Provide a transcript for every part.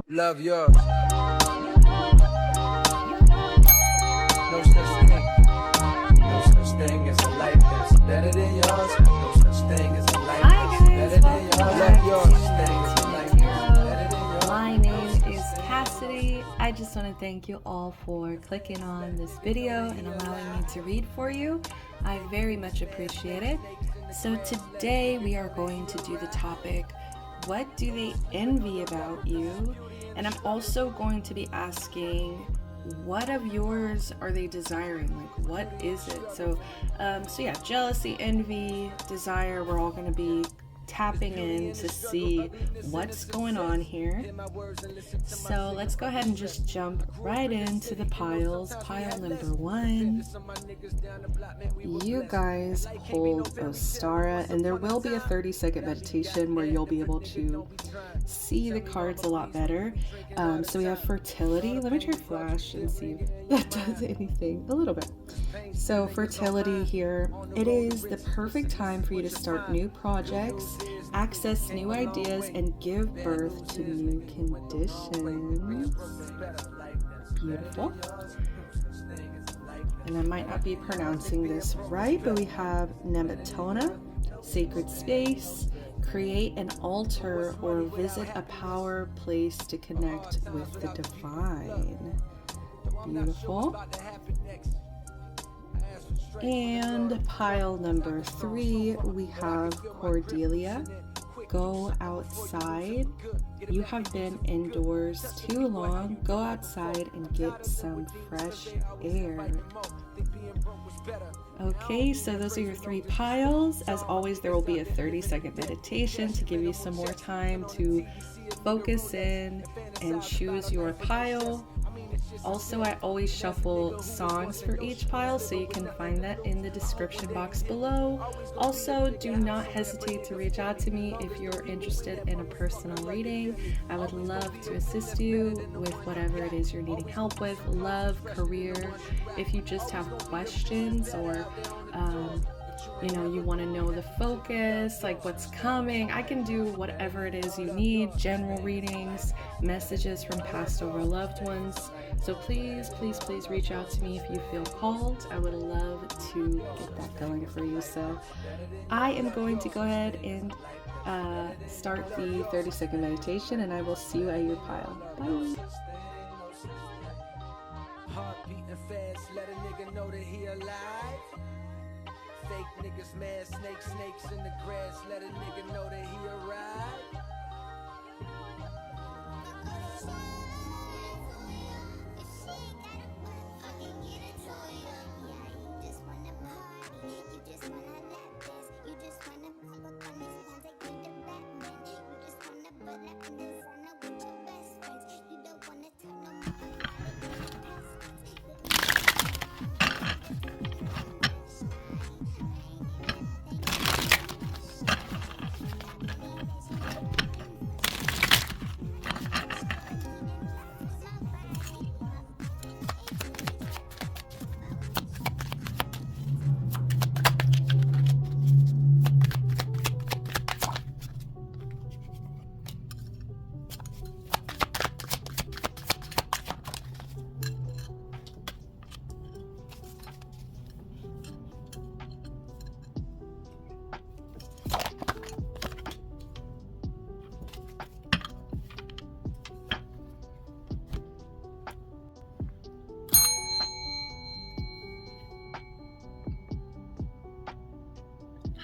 Love yours. No such thing. No such thing as a life that's better than yours. No such thing as a life that's better than yours. Love yours. My name is Cassidy. I just want to thank you all for clicking on this video and allowing me to read for you. I very much appreciate it. So today we are going to do the topic, what do they envy about you? And I'm also going to be asking, what of yours are they desiring? Like, what is it? So yeah, jealousy, envy, desire, we're all going to be tapping in to see what's going on here. So let's go ahead and just jump right into the piles. Pile number 1. You guys pulled Ostara, and there will be a 30-second meditation where you'll be able to see the cards a lot better. So we have fertility. Let me try flash and see if that does anything. A little bit. So fertility here, it is the perfect time for you to start new projects, access new ideas, and give birth to new conditions. Beautiful. And I might not be pronouncing this right, but we have Neptuna, sacred space, create an altar or visit a power place to connect with the divine. Beautiful. And pile number 3, we have Cordelia. Go outside. You have been indoors too long. Go outside and get some fresh air. Okay, so those are your 3 piles. As always, there will be a 30-second meditation to give you some more time to focus in and choose your pile. Also, I always shuffle songs for each pile, so you can find that in the description box below. Also, do not hesitate to reach out to me if you're interested in a personal reading. I would love to assist you with whatever it is you're needing help with, love, career. If you just have questions or you want to know the focus, like what's coming, I can do whatever it is you need, general readings, messages from past or loved ones. So please reach out to me if you feel called. I would love to get that going for you. So I am going to go ahead and start the 30-second meditation, and I will see you at your pile. Bye. Heart beating fast, let a nigga know that he alive. Fake niggas mad, snakes in the grass, let a nigga know that he arrived.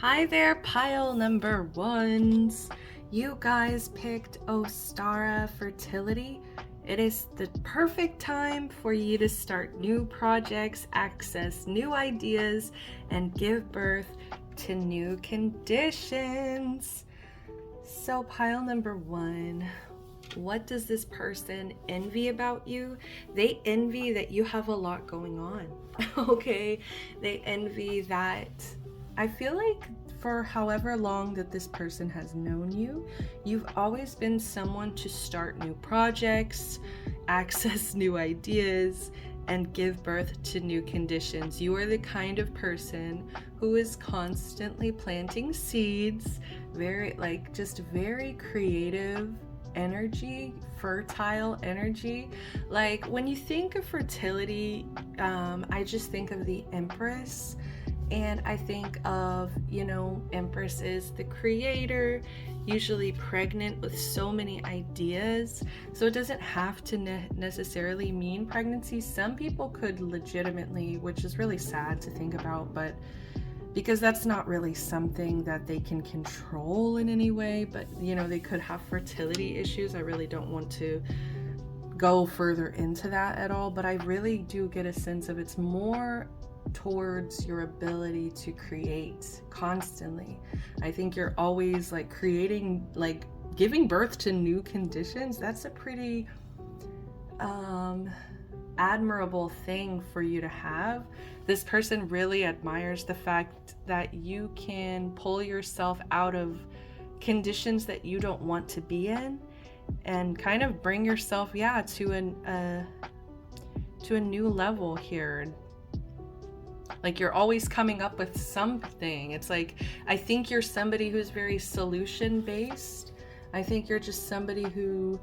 Hi there, pile number 1s. You guys picked Ostara fertility. It is the perfect time for you to start new projects, access new ideas, and give birth to new conditions. So pile number 1, what does this person envy about you? They envy that you have a lot going on. Okay, they envy that. I feel like for however long that this person has known you, you've always been someone to start new projects, access new ideas, and give birth to new conditions. You are the kind of person who is constantly planting seeds, very creative energy, fertile energy. Like when you think of fertility, I just think of the Empress. And I think of, you know, Empress is the creator, usually pregnant with so many ideas. So it doesn't have to necessarily mean pregnancy. Some people could legitimately, which is really sad to think about, but because that's not really something that they can control in any way, but you know, they could have fertility issues. I really don't want to go further into that at all, but I really do get a sense of it's more towards your ability to create constantly. I think you're always like creating, like giving birth to new conditions. That's a pretty admirable thing for you to have. This person really admires the fact that you can pull yourself out of conditions that you don't want to be in and kind of bring yourself, to a new level here. Like you're always coming up with something. It's like, I think you're somebody who's very solution based. I think you're just somebody who,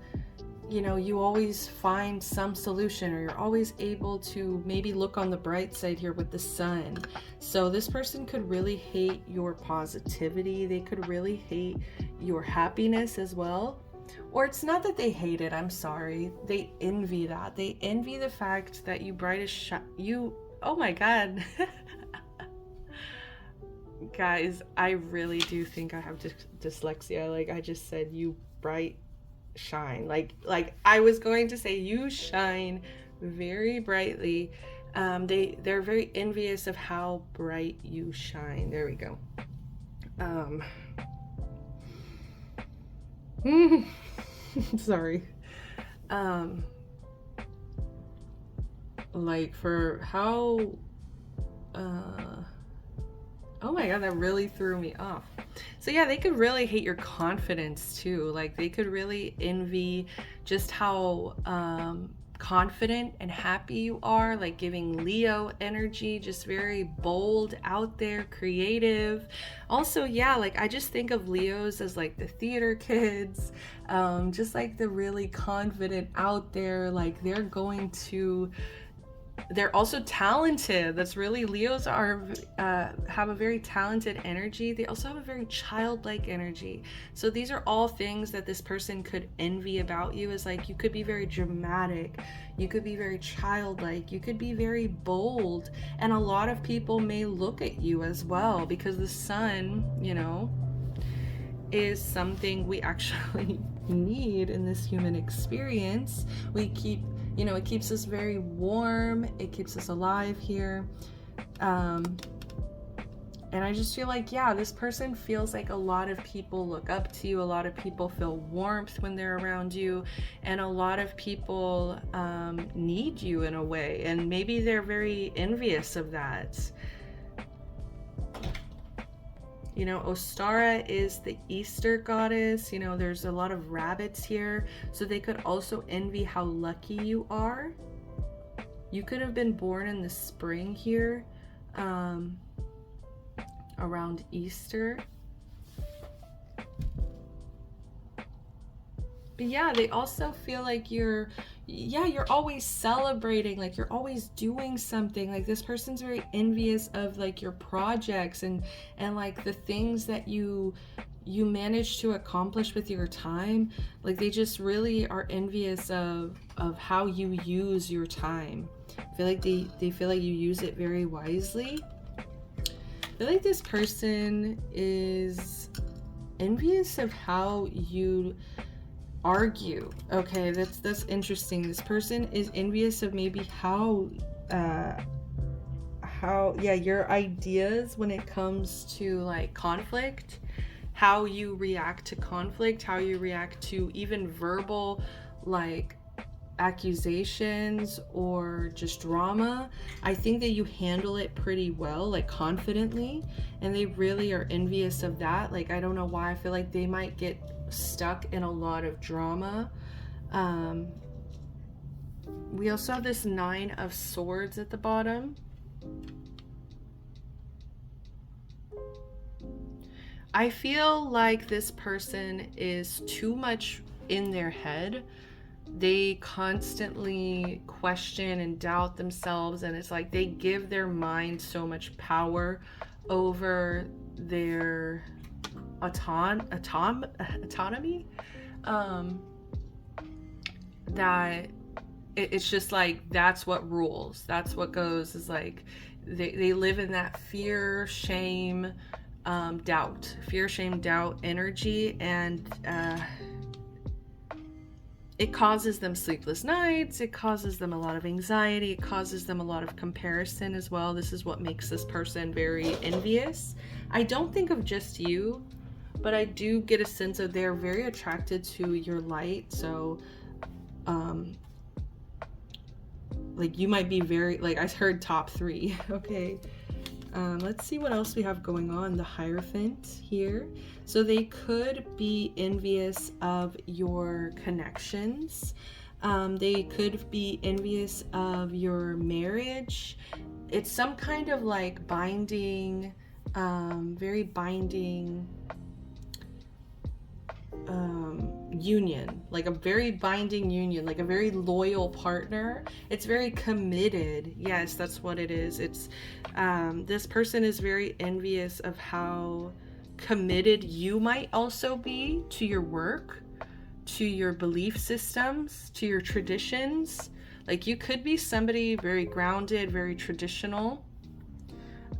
you know, you always find some solution, or you're always able to maybe look on the bright side here with the sun. So this person could really hate your positivity. They could really hate your happiness as well. Or it's not that they hate it, I'm sorry. They envy that. They envy the fact that you oh my God. Guys, I really do think I have dyslexia. Like I just said, you bright shine. Like I was going to say you shine very brightly. They're very envious of how bright you shine. There we go. Sorry. Like for how oh my God, that really threw me off. So yeah, they could really hate your confidence too. Like they could really envy just how confident and happy you are, like giving Leo energy, just very bold, out there, creative. Also, yeah, like I just think of Leos as like the theater kids, just like the really confident out there, like they're also talented. That's really, Leos have a very talented energy. They also have a very childlike energy. So these are all things that this person could envy about you, is like you could be very dramatic, you could be very childlike, you could be very bold, and a lot of people may look at you as well, because the sun, you know, is something we actually need in this human experience. It keeps us very warm. It keeps us alive here. And I just feel like, yeah, this person feels like a lot of people look up to you. A lot of people feel warmth when they're around you. And a lot of people need you in a way. And maybe they're very envious of that. You know, Ostara is the Easter goddess. You know, there's a lot of rabbits here. So they could also envy how lucky you are. You could have been born in the spring here, around Easter. But yeah, they also feel like you're always celebrating, like you're always doing something. Like this person's very envious of like your projects and like the things that you manage to accomplish with your time. Like they just really are envious of how you use your time. I feel like they feel like you use it very wisely. I feel like this person is envious of how you argue. Okay, that's interesting. This person is envious of maybe how your ideas when it comes to like conflict, how you react to conflict, how you react to even verbal like accusations or just drama. I think that you handle it pretty well, like confidently, and they really are envious of that. Like I don't know why, I feel like they might get stuck in a lot of drama. We also have this 9 of Swords at the bottom. I feel like this person is too much in their head. They constantly question and doubt themselves, and it's like they give their mind so much power over their autonomy, that it's just like that's what rules, that's what goes. Is like they live in that fear, shame, doubt energy, and it causes them sleepless nights, it causes them a lot of anxiety, it causes them a lot of comparison as well. This is what makes this person very envious. I don't think of just you, but I do get a sense of they're very attracted to your light. So like you might be very, like I heard top 3. Okay, let's see what else we have going on. The Hierophant here. So they could be envious of your connections. They could be envious of your marriage. It's some kind of like binding, very binding union, like a very binding union, like a very loyal partner. It's very committed. Yes, that's what it is. It's this person is very envious of how committed you might also be to your work, to your belief systems, to your traditions. Like you could be somebody very grounded, very traditional.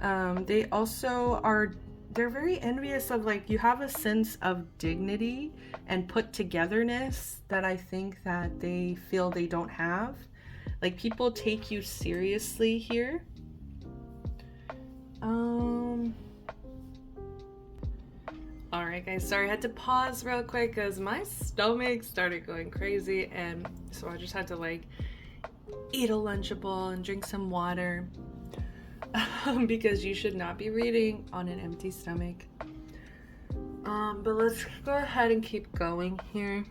They also are, they're very envious of, like, you have a sense of dignity and put togetherness that I think that they feel they don't have. Like people take you seriously here. Alright guys, sorry I had to pause real quick because my stomach started going crazy, and so I just had to like eat a Lunchable and drink some water because you should not be reading on an empty stomach. But let's go ahead and keep going here.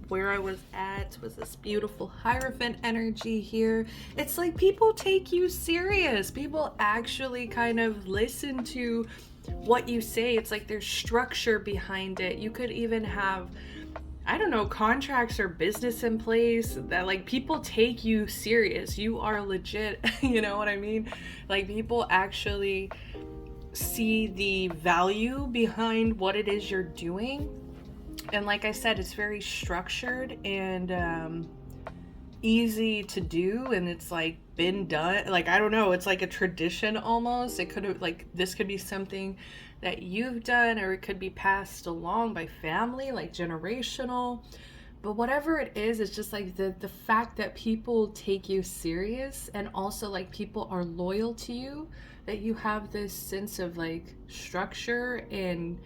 Where I was at was this beautiful Hierophant energy here. It's like people take you serious. People actually kind of listen to what you say. It's like there's structure behind it. You could even have, I don't know, contracts or business in place that like people take you serious. You are legit. You know what I mean? Like people actually see the value behind what it is you're doing. And like I said, it's very structured and easy to do, and it's like been done. Like, I don't know, it's like a tradition almost. It could have, like, this could be something that you've done, or it could be passed along by family, like generational. But whatever it is, it's just like the fact that people take you serious, and also like people are loyal to you, that you have this sense of like structure and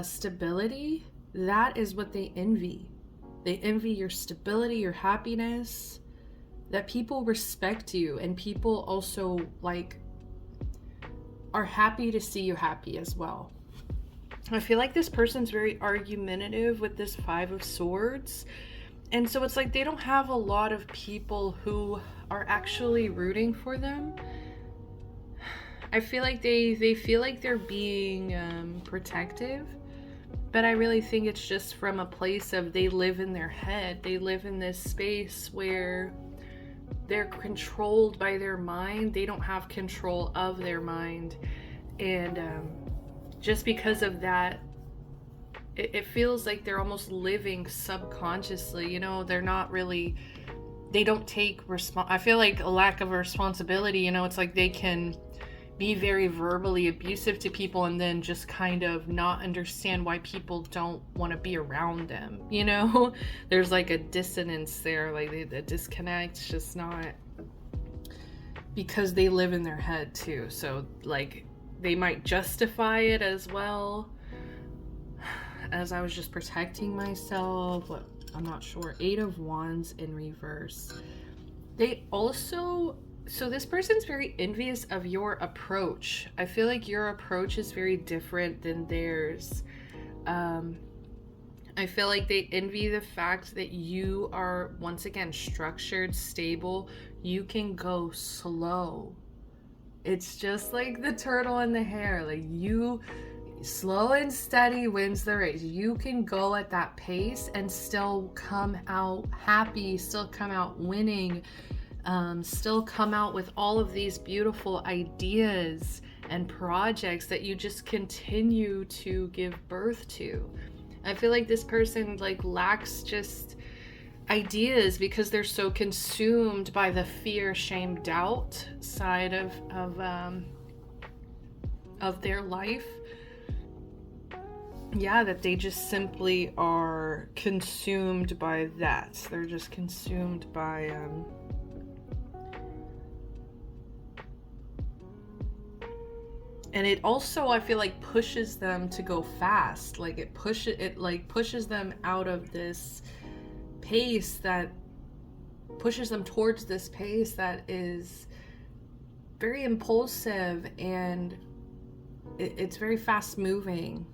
stability. That is what they envy. They envy your stability, your happiness, that people respect you, and people also like are happy to see you happy as well. I feel like this person's very argumentative with this 5 of Swords. And so it's like they don't have a lot of people who are actually rooting for them. I feel like they feel like they're being protective. But I really think it's just from a place of they live in their head. They live in this space where they're controlled by their mind. They don't have control of their mind. And just because of that, it feels like they're almost living subconsciously. You know, they're not really, they don't take I feel like a lack of responsibility. You know, it's like they can be very verbally abusive to people and then just kind of not understand why people don't want to be around them. You know, there's like a dissonance there, like the disconnect, just not, because they live in their head too. So like they might justify it as well as I was just protecting myself. What, I'm not sure. 8 of Wands in reverse. They also, so this person's very envious of your approach. I feel like your approach is very different than theirs. I feel like they envy the fact that you are, once again, structured, stable. You can go slow. It's just like the turtle and the hare. Like slow and steady wins the race. You can go at that pace and still come out happy, still come out winning, still come out with all of these beautiful ideas and projects that you just continue to give birth to. I feel like this person like lacks just ideas because they're so consumed by the fear, shame, doubt side of their life. Yeah, that they just simply are consumed by that. They're just consumed by and it also, I feel like, pushes them to go fast. Like it pushes them out of this pace, that pushes them towards this pace that is very impulsive, and it's very fast moving.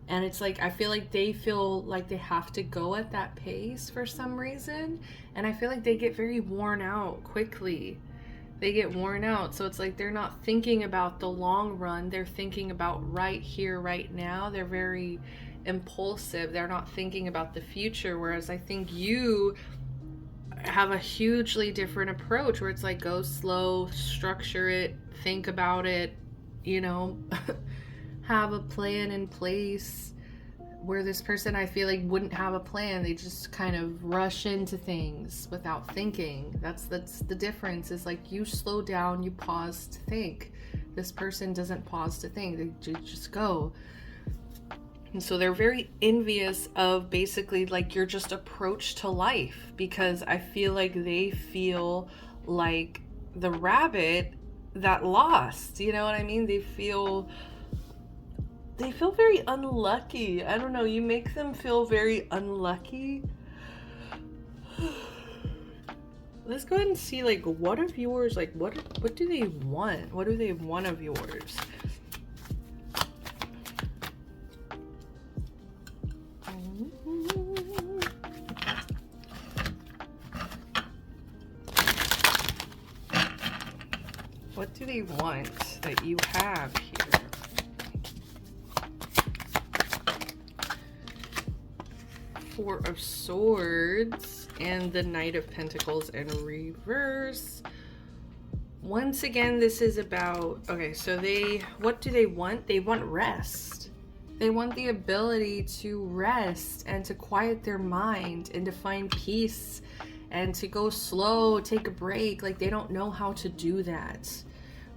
And it's like, I feel like they feel like they have to go at that pace for some reason. And I feel like they get very worn out quickly. They get worn out. So it's like they're not thinking about the long run. They're thinking about right here, right now. They're very impulsive. They're not thinking about the future. Whereas I think you have a hugely different approach where it's like, go slow, structure it, think about it, you know, have a plan in place. Where this person, I feel like, wouldn't have a plan. They just kind of rush into things without thinking. That's the difference, is like, you slow down, you pause to think. This person doesn't pause to think. They just go. And so they're very envious of basically like your just approach to life, because I feel like they feel like the rabbit that lost, you know what I mean? They feel very unlucky. I don't know, you make them feel very unlucky. Let's go ahead and see, like, what of yours, like, what do they want? What do they want of yours? What do they want that you have here? Four of Swords and the Knight of Pentacles in reverse. Once again, this is about, okay, so what do they want? They want rest. They want the ability to rest and to quiet their mind and to find peace and to go slow, take a break. Like, they don't know how to do that.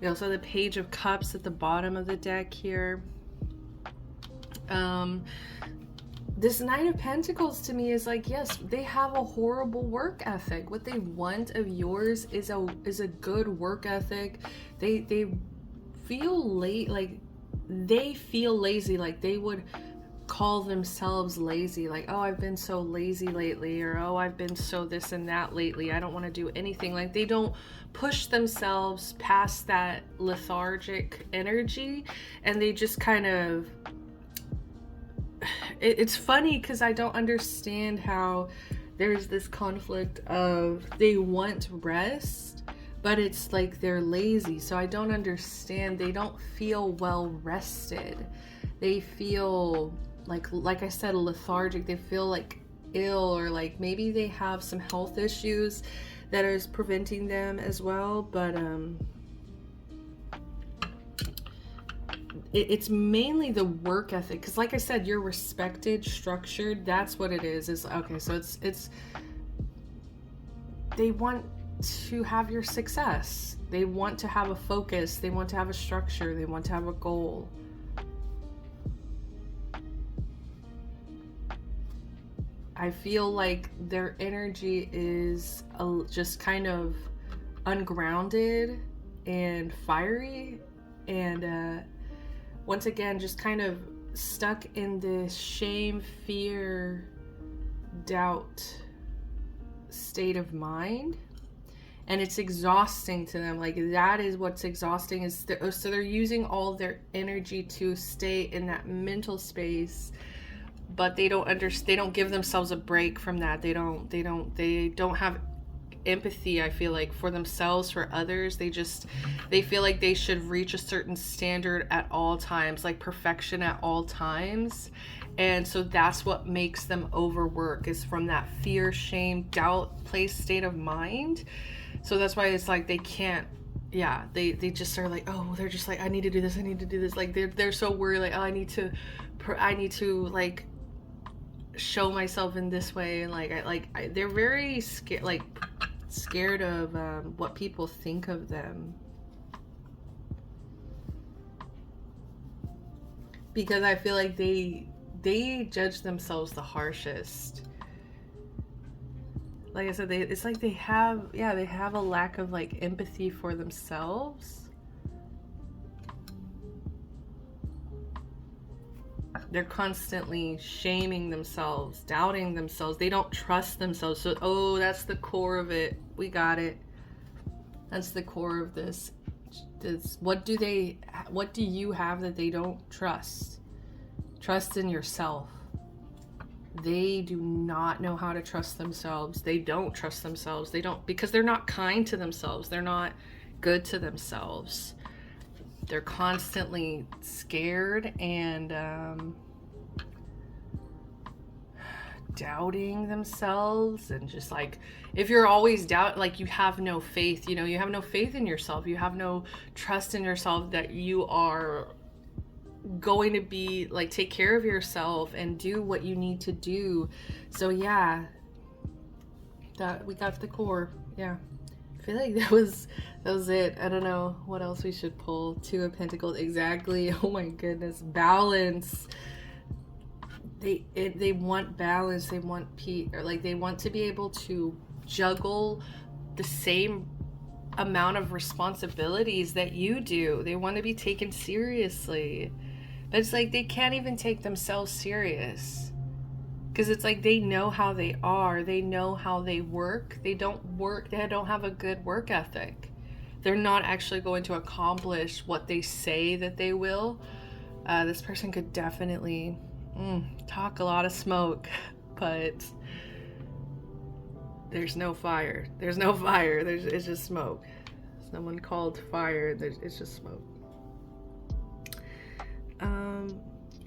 We also have the Page of Cups at the bottom of the deck here. This Knight of Pentacles to me is like, yes, they have a horrible work ethic. What they want of yours is a good work ethic. They feel like they feel lazy, like they would call themselves lazy, like, oh, I've been so lazy lately, or oh, I've been so this and that lately, I don't want to do anything. Like, they don't push themselves past that lethargic energy, and they just kind of, it's funny because I don't understand how there's this conflict of they want rest, but it's like they're lazy. So I don't understand. They don't feel well rested. They feel like I said, lethargic. They feel like ill, or like maybe they have some health issues that is preventing them as well. But it's mainly the work ethic, because like I said, you're respected, structured. That's what it is okay. So it's they want to have your success. They want to have a focus. They want to have a structure. They want to have a goal. I feel like their energy is just kind of ungrounded and fiery, and once again, just kind of stuck in this shame, fear, doubt state of mind. And it's exhausting to them. Like, that is what's exhausting, is so they're using all their energy to stay in that mental space, but they don't give themselves a break from that. They don't have empathy, I feel like, for themselves, for others. They feel like they should reach a certain standard at all times, like perfection at all times. And so that's what makes them overwork, is from that fear, shame, doubt place state of mind. So that's why it's like they can't, yeah, they just are like, oh, they're just like, I need to do this, I need to do this. Like they're so worried, like, oh, I need to like show myself in this way. And like they're very scared, like scared of what people think of them. Because I feel like they judge themselves the harshest. Like I said, it's like they have a lack of like empathy for themselves. They're constantly shaming themselves, doubting themselves. They don't trust themselves. So, oh, that's the core of it. We got it. That's the core of this. What do you have that they don't trust? Trust in yourself. They do not know how to trust themselves. They don't trust themselves. They don't, because they're not kind to themselves. They're not good to themselves. They're constantly scared and doubting themselves. And just like, if you're always like you have no faith, you know, you have no faith in yourself. You have no trust in yourself that you are going to be like, take care of yourself and do what you need to do. So yeah, that we got the core. Yeah, I feel like that was it. I don't know what else we should pull. Two of Pentacles, exactly. Oh my goodness, balance. They want balance. They want peace, or like they want to be able to juggle the same amount of responsibilities that you do. They want to be taken seriously. But it's like they can't even take themselves serious, because it's like they know how they are, they know how they work. They don't have a good work ethic. They're not actually going to accomplish what they say that they will. This person could definitely talk a lot of smoke, but there's no fire. It's just smoke. Someone called fire. It's just smoke.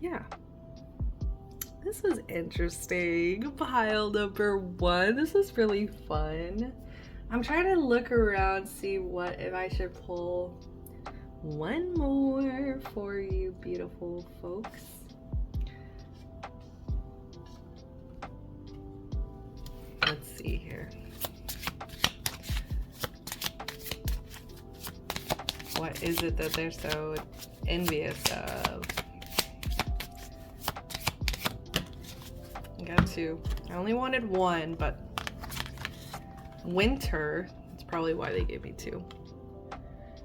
Yeah, this was interesting. Pile number 1. This was really fun. I'm trying to look around, see if I should pull one more for you beautiful folks. Let's see here. What is it that they're so envious of? Got 2. I only wanted 1, but winter, that's probably why they gave me 2.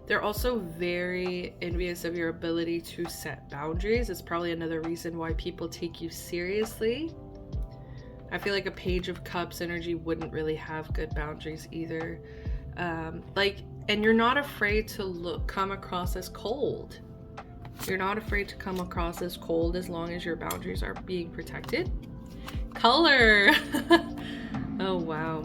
They're also very envious of your ability to set boundaries. It's probably another reason why people take you seriously. I feel like a Page of Cups energy wouldn't really have good boundaries either. And you're not afraid to come across as cold. You're not afraid to come across as cold as long as your boundaries are being protected. Color. Oh wow.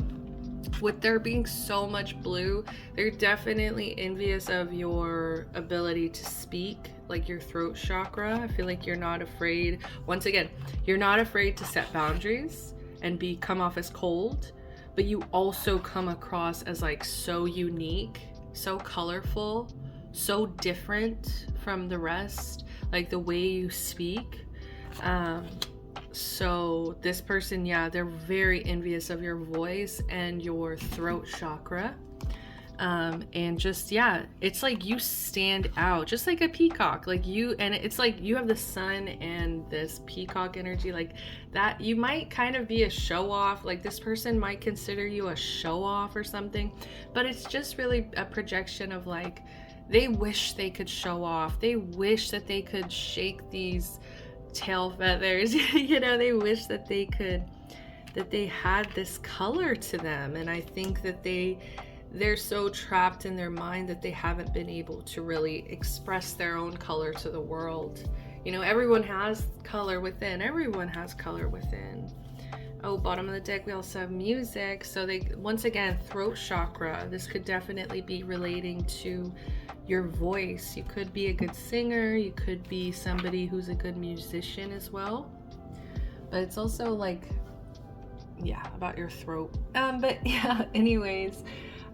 With there being so much blue, they're definitely envious of your ability to speak, like your throat chakra. I feel like you're not afraid. Once again, you're not afraid to set boundaries and come off as cold, but you also come across as like so unique, so colorful, so different from the rest, like the way you speak. So this person, yeah, they're very envious of your voice and your throat chakra. And just, yeah, it's like you stand out just like a peacock, like it's like you have the sun and this peacock energy, like that. You might kind of be a show off, like this person might consider you a show off or something, but it's just really a projection of like, they wish they could show off. They wish that they could shake these tail feathers. You know, they wish that they had this color to them. And I think that they're so trapped in their mind that they haven't been able to really express their own color to the world. You know, everyone has color within. Oh, bottom of the deck, we also have music. So they, once again, throat chakra. This could definitely be relating to your voice. You could be a good singer. You could be somebody who's a good musician as well. But it's also like, yeah, about your throat. But yeah, anyways,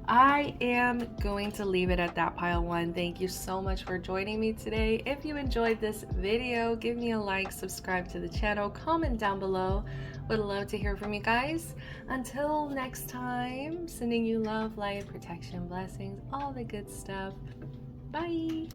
I am going to leave it at that, pile one. Thank you so much for joining me today. If you enjoyed this video, give me a like, subscribe to the channel, comment down below. Would love to hear from you guys. Until next time, sending you love, light, protection, blessings, all the good stuff. Bye.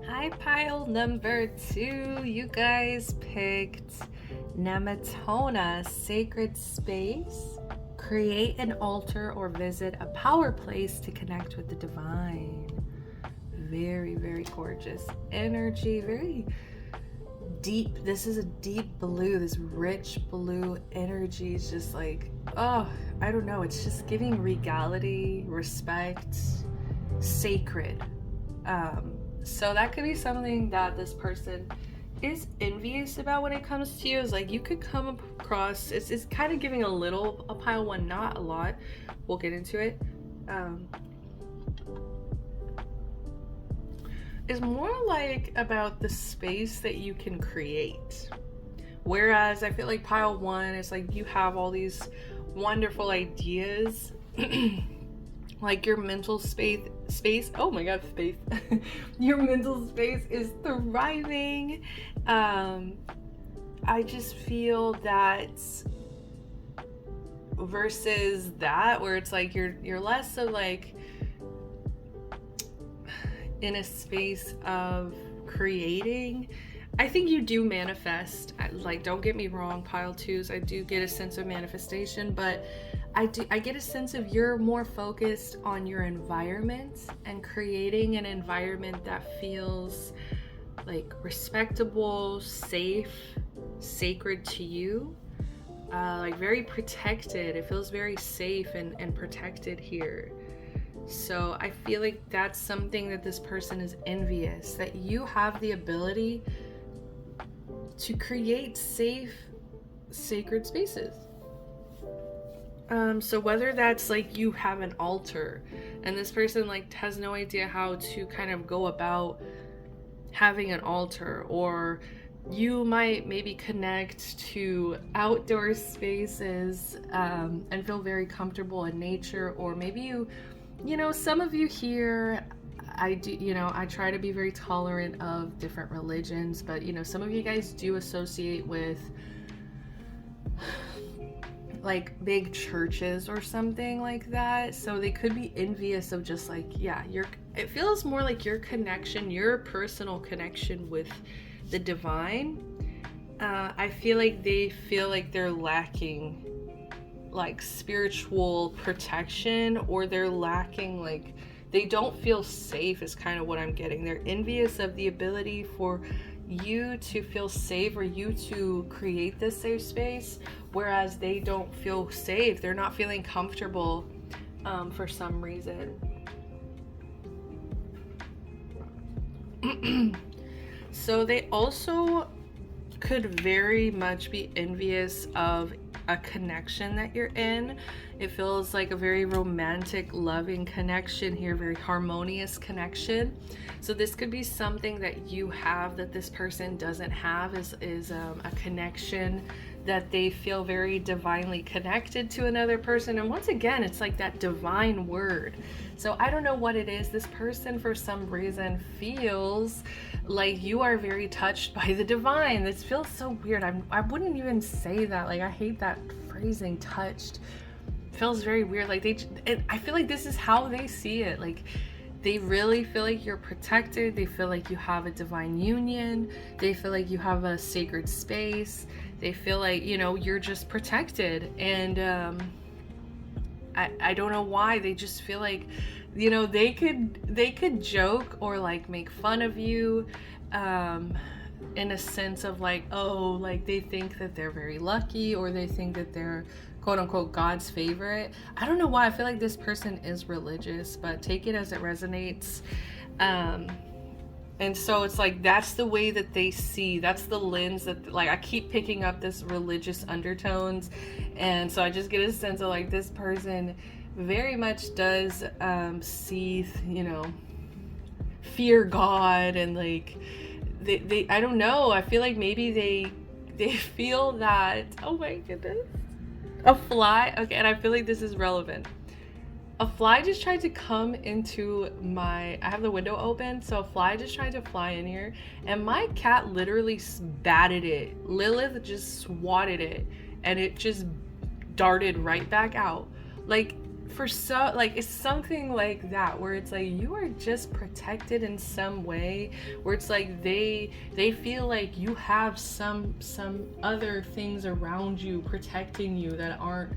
Hi, pile number 2. You guys picked Neptuna, sacred space. Create an altar or visit a power place to connect with the divine. Very, very gorgeous energy. Very deep. This is a deep blue. This rich blue energy is just like, oh, I don't know. It's just giving regality, respect, sacred. So that could be something that this person is envious about when it comes to you. Is like you could come across, it's kind of giving a little, a pile one, not a lot. We'll get into it. Is more like about the space that you can create. Whereas I feel like pile one is like you have all these wonderful ideas. Like your mental space, oh my god, space. Your mental space is thriving. I just feel that versus that where it's like you're less so like in a space of creating. I think you do manifest, like, don't get me wrong, pile twos, I do get a sense of manifestation, but I get a sense of you're more focused on your environment and creating an environment that feels like respectable, safe, sacred to you, like very protected. It feels very safe and protected here. So I feel like that's something that this person is envious, that you have the ability to create safe, sacred spaces. So whether that's like you have an altar and this person like has no idea how to kind of go about having an altar, or you might maybe connect to outdoor spaces and feel very comfortable in nature, or maybe you know, some of you here, I do, you know, I try to be very tolerant of different religions, but you know, some of you guys do associate with like big churches or something like that, so they could be envious of just like, yeah, it feels more like your connection, your personal connection with the divine. I feel like they feel like they're lacking like spiritual protection, or they're lacking, like they don't feel safe is kind of what I'm getting. They're envious of the ability for you to feel safe, or you to create this safe space, whereas they don't feel safe. They're not feeling comfortable for some reason. So they also could very much be envious of a connection that you're in. It feels like a very romantic, loving connection here, very harmonious connection. So this could be something that you have that this person doesn't have, is a connection that they feel very divinely connected to another person. And once again, it's like that divine word. So I don't know what it is. This person, for some reason, feels like you are very touched by the divine. This feels so weird. I wouldn't even say that. Like, I hate that phrasing, touched. It feels very weird. Like, I feel like this is how they see it. Like, they really feel like you're protected. They feel like you have a divine union. They feel like you have a sacred space. They feel like, you know, you're just protected. And I don't know why. They just feel like, you know, they could joke or like make fun of you in a sense of like, oh, like they think that they're very lucky, or they think that they're quote unquote God's favorite. I don't know why. I feel like this person is religious, but take it as it resonates. And so it's like, that's the way that they see, that's the lens that, like, I keep picking up this religious undertones. And so I just get a sense of like, this person very much does see, you know, fear God, and like they I don't know, I feel like maybe they feel that, oh my goodness, a fly. Okay, and I feel like this is relevant. A fly just tried to come into I have the window open, so a fly just tried to fly in here, and my cat literally batted it. Lilith just swatted it, and it just darted right back out. Like, it's something like that, where it's like you are just protected in some way, where it's like they feel like you have some other things around you protecting you that aren't,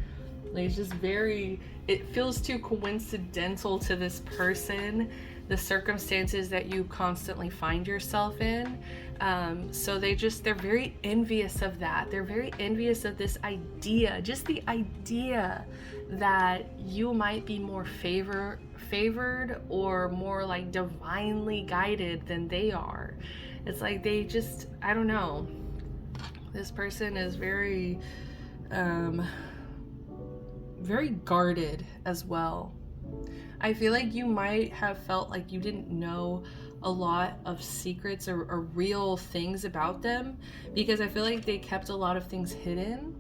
like, it's just very, it feels too coincidental to this person, the circumstances that you constantly find yourself in. So they're very envious of that. They're very envious of this idea, just the idea that you might be more favored or more like divinely guided than they are. It's like they just, I don't know. This person is very, very guarded as well. I feel like you might have felt like you didn't know a lot of secrets or real things about them, because I feel like they kept a lot of things hidden.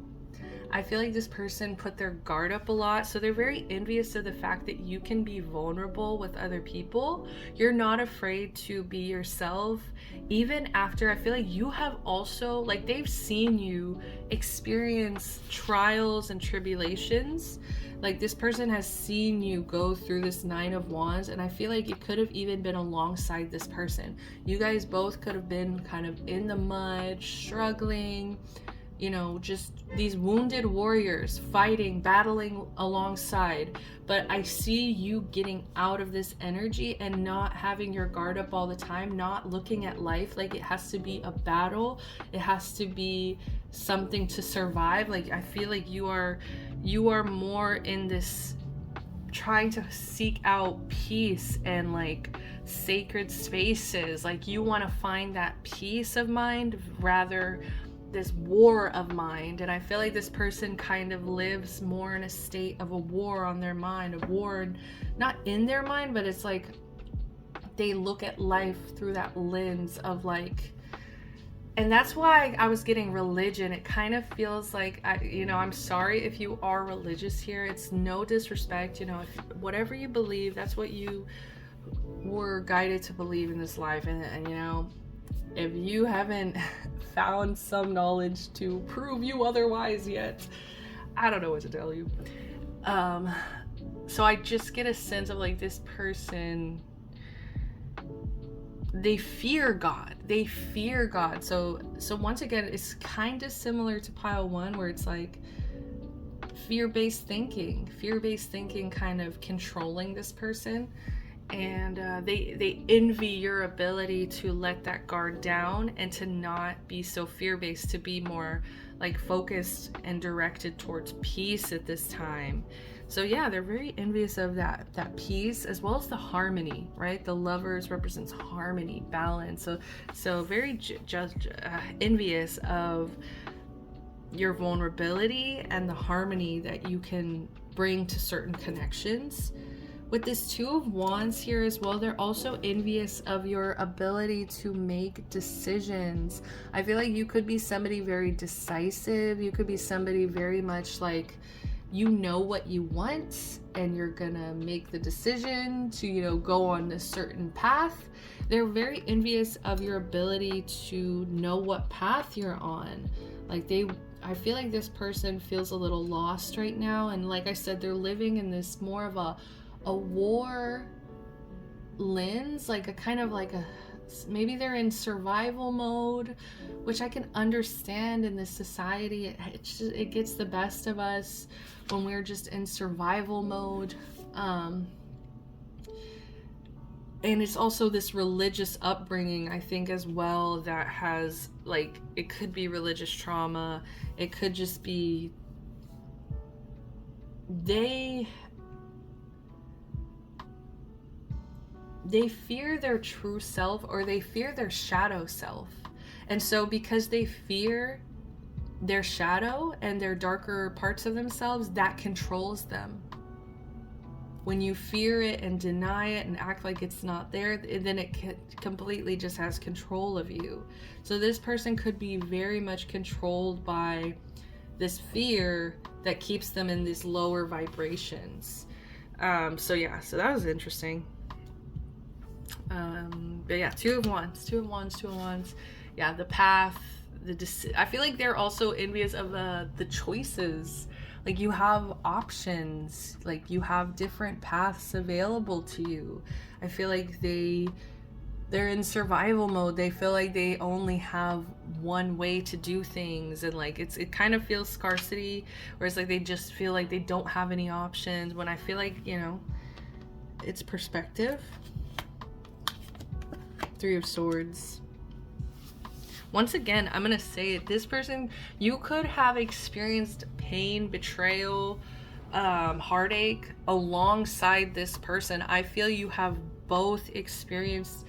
I feel like this person put their guard up a lot, so they're very envious of the fact that you can be vulnerable with other people. You're not afraid to be yourself, even after, I feel like you have also, like, they've seen you experience trials and tribulations. Like, this person has seen you go through this 9 of Wands, and I feel like it could have even been alongside this person. You guys both could have been kind of in the mud, struggling, you know, just these wounded warriors fighting, battling alongside. But I see you getting out of this energy and not having your guard up all the time, not looking at life like it has to be a battle, it has to be something to survive. Like, I feel like you are more in this trying to seek out peace and like sacred spaces. Like, you want to find that peace of mind rather this war of mind. And I feel like this person kind of lives more in a state of a war on their mind, a war not in their mind, but it's like they look at life through that lens of like, and that's why I was getting religion. It kind of feels like, I'm sorry if you are religious here. It's no disrespect, if whatever you believe, that's what you were guided to believe in this life. And if you haven't found some knowledge to prove you otherwise yet, I don't know what to tell you. So I just get a sense of like, this person, they fear God. They fear God. So once again, it's kind of similar to pile 1, where it's like fear-based thinking kind of controlling this person. and they envy your ability to let that guard down and to not be so fear-based, to be more like focused and directed towards peace at this time. So yeah, they're very envious of that peace, as well as the harmony, right? The Lovers represents harmony, balance. So very just envious of your vulnerability and the harmony that you can bring to certain connections. With this Two of Wands here as well, they're also envious of your ability to make decisions. I feel like you could be somebody very decisive. You could be somebody very much like, you know what you want and you're gonna make the decision to, you know, go on a certain path. They're very envious of your ability to know what path you're on. Like I feel like this person feels a little lost right now, and like I said, they're living in this more of a war lens, like a kind of like maybe they're in survival mode, which I can understand in this society. It gets the best of us when we're just in survival mode. And it's also this religious upbringing, I think, as well, that has, like, it could be religious trauma. It could just be they fear their true self, or they fear their shadow self. And so because they fear their shadow and their darker parts of themselves, that controls them. When you fear it and deny it and act like it's not there, then it completely just has control of you. So this person could be very much controlled by this fear that keeps them in these lower vibrations. So yeah, so that was interesting. But yeah, Two of Wands. Yeah, the path, I feel like they're also envious of the choices. Like, you have options, like you have different paths available to you. I feel like they're in survival mode. They feel like they only have one way to do things, and like it kind of feels scarcity, whereas like they just feel like they don't have any options, when I feel like, you know, it's perspective. Three of Swords. Once again, I'm gonna say it, this person, you could have experienced pain, betrayal, heartache alongside this person. I feel you have both experienced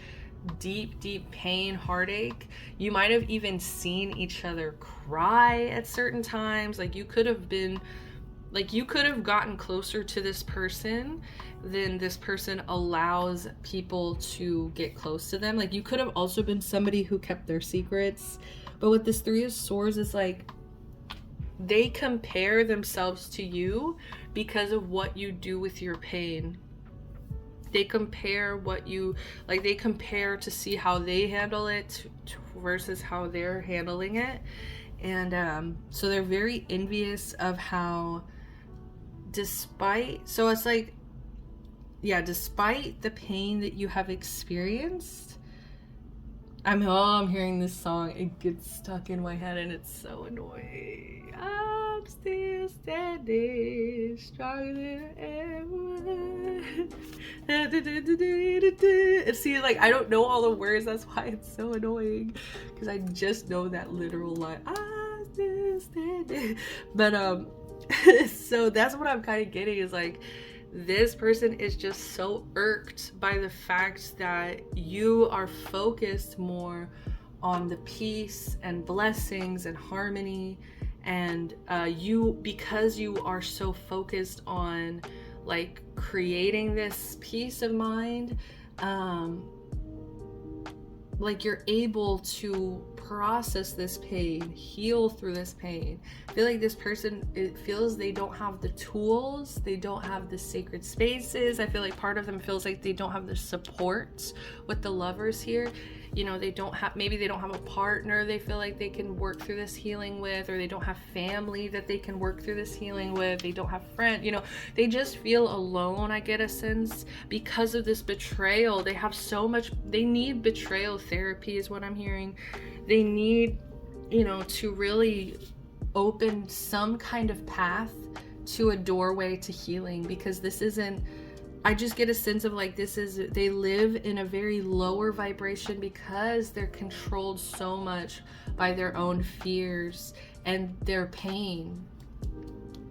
deep pain, heartache. You might have even seen each other cry at certain times. Like, you could have gotten closer to this person than this person allows people to get close to them. Like, you could have also been somebody who kept their secrets. But with this Three of Swords, it's like they compare themselves to you because of what you do with your pain. They compare they compare to see how they handle it versus how they're handling it. And so they're very envious of how, despite the pain that you have experienced, I'm hearing this song, it gets stuck in my head and it's so annoying. I'm still standing, stronger than ever. And see, like, I don't know all the words, that's why it's so annoying, because I just know that literal line, I'm still standing. But so that's what I'm kind of getting, is like, this person is just so irked by the fact that you are focused more on the peace and blessings and harmony, and because you are so focused on like creating this peace of mind, like you're able to process this pain, heal through this pain. I feel like this person, it feels they don't have the tools, they don't have the sacred spaces. I feel like part of them feels like they don't have the support with the Lovers here. You know, maybe they don't have a partner they feel like they can work through this healing with, or they don't have family that they can work through this healing with. They don't have friends, you know, they just feel alone, I get a sense, because of this betrayal. They have so much, they need betrayal therapy is what I'm hearing. They need, you know, to really open some kind of path to a doorway to healing, because this isn't I just get a sense of like they live in a very lower vibration because they're controlled so much by their own fears and their pain.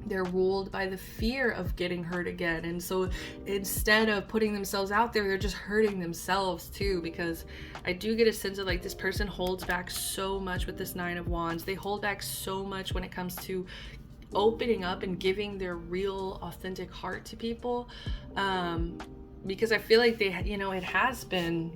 They're ruled by the fear of getting hurt again. And so instead of putting themselves out there, they're just hurting themselves too, because I do get a sense of like this person holds back so much with this Nine of Wands. They hold back so much when it comes to opening up and giving their real authentic heart to people, because I feel like they, it has been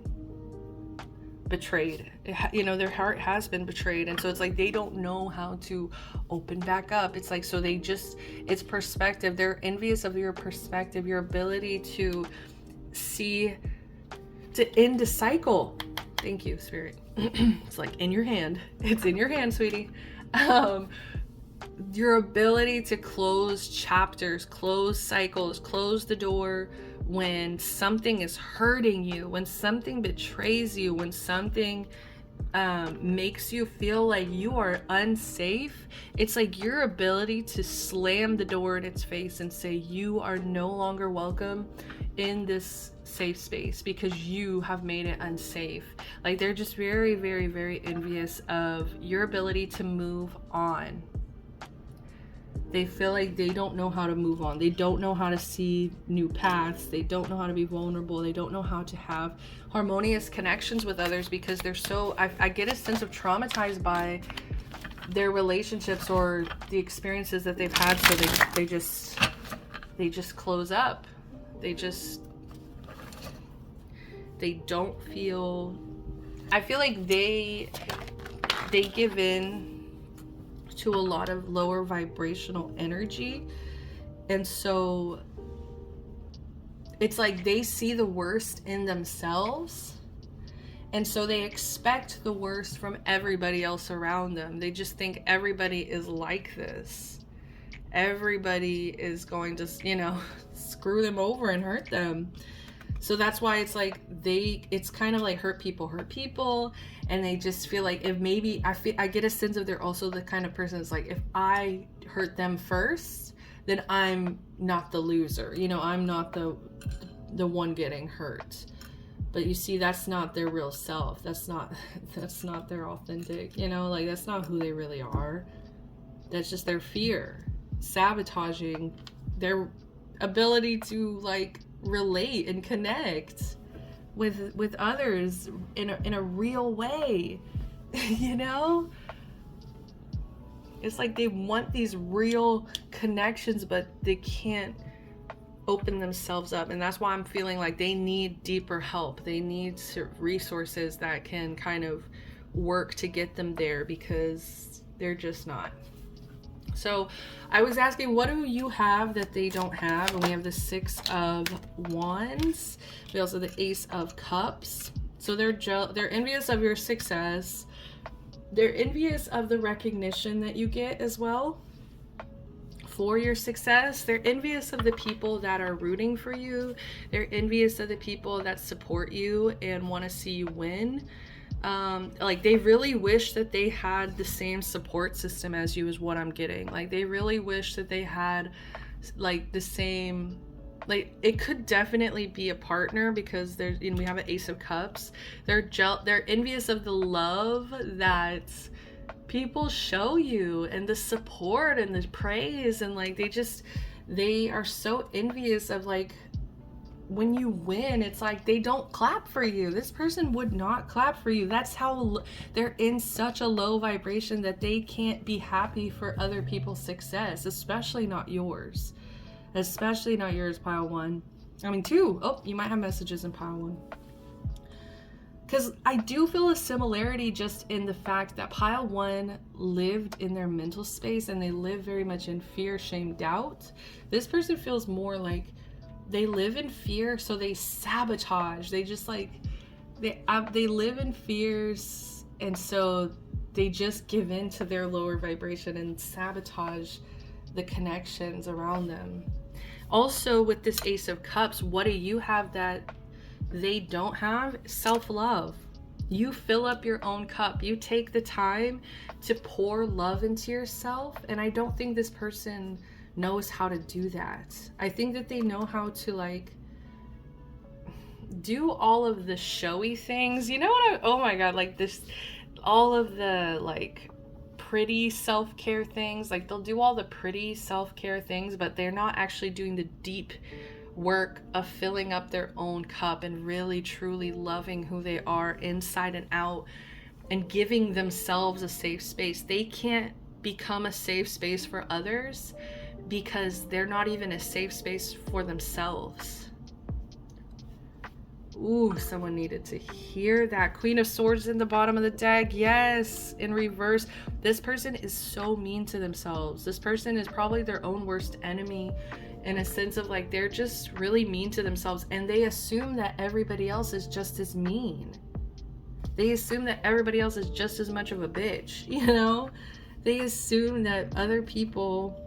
betrayed. Their heart has been betrayed, and so it's like they don't know how to open back up. It's like, so it's perspective. They're envious of your perspective, your ability to see, to end a cycle. Thank you, Spirit. It's like in your hand. It's in your hand, sweetie. Your ability to close chapters, close cycles, close the door when something is hurting you, when something betrays you, when something makes you feel like you are unsafe. It's like your ability to slam the door in its face and say you are no longer welcome in this safe space because you have made it unsafe. Like they're just very, very, very envious of your ability to move on. They feel like they don't know how to move on. They don't know how to see new paths. They don't know how to be vulnerable. They don't know how to have harmonious connections with others because they're so, I get a sense of traumatized by their relationships or the experiences that they've had. So they just close up. They don't feel, I feel like they give in to a lot of lower vibrational energy, and so it's like they see the worst in themselves, and so they expect the worst from everybody else around them. They just think everybody is like this. Everybody is going to, screw them over and hurt them. So that's why it's like it's kind of like hurt people, and they just feel like if maybe I get a sense of they're also the kind of person that's like, if I hurt them first, then I'm not the loser. I'm not the one getting hurt. But you see, that's not their real self. That's not their authentic, like that's not who they really are. That's just their fear sabotaging their ability to like relate and connect with others in a real way. It's like they want these real connections, but they can't open themselves up, and that's why I'm feeling like they need deeper help. They need resources that can kind of work to get them there, because they're just not. So I was asking, what do you have that they don't have? And we have the Six of Wands. We also have the Ace of Cups. So they're envious of your success. They're envious of the recognition that you get as well for your success. They're envious of the people that are rooting for you. They're envious of the people that support you and want to see you win. Like they really wish that they had the same support system as you, is what I'm getting. Like they really wish that they had like the same, like it could definitely be a partner, because there's, we have an Ace of Cups. They're envious of the love that people show you and the support and the praise, and like they are so envious of like when you win, it's like they don't clap for you. This person would not clap for you. That's how they're in such a low vibration that they can't be happy for other people's success, especially not yours. Especially not yours, pile one. I mean, two. Oh, you might have messages in pile one. Because I do feel a similarity just in the fact that pile one lived in their mental space and they live very much in fear, shame, doubt. This person feels more like they live in fear, so they sabotage. They just like, they live in fears, and so they just give in to their lower vibration and sabotage the connections around them. Also, with this Ace of Cups, what do you have that they don't have? Self-love. You fill up your own cup. You take the time to pour love into yourself, and I don't think this person knows how to do that. I think that they know how to like do all of the showy things. You know what oh my god, like this, all of the like pretty self-care things. Like they'll do all the pretty self-care things, but they're not actually doing the deep work of filling up their own cup and really truly loving who they are inside and out and giving themselves a safe space. They can't become a safe space for others because they're not even a safe space for themselves. Ooh, someone needed to hear that. Queen of Swords in the bottom of the deck. Yes, in reverse. This person is so mean to themselves. This person is probably their own worst enemy, in a sense of like they're just really mean to themselves, and they assume that everybody else is just as mean. They assume that everybody else is just as much of a bitch, you know? They assume that other people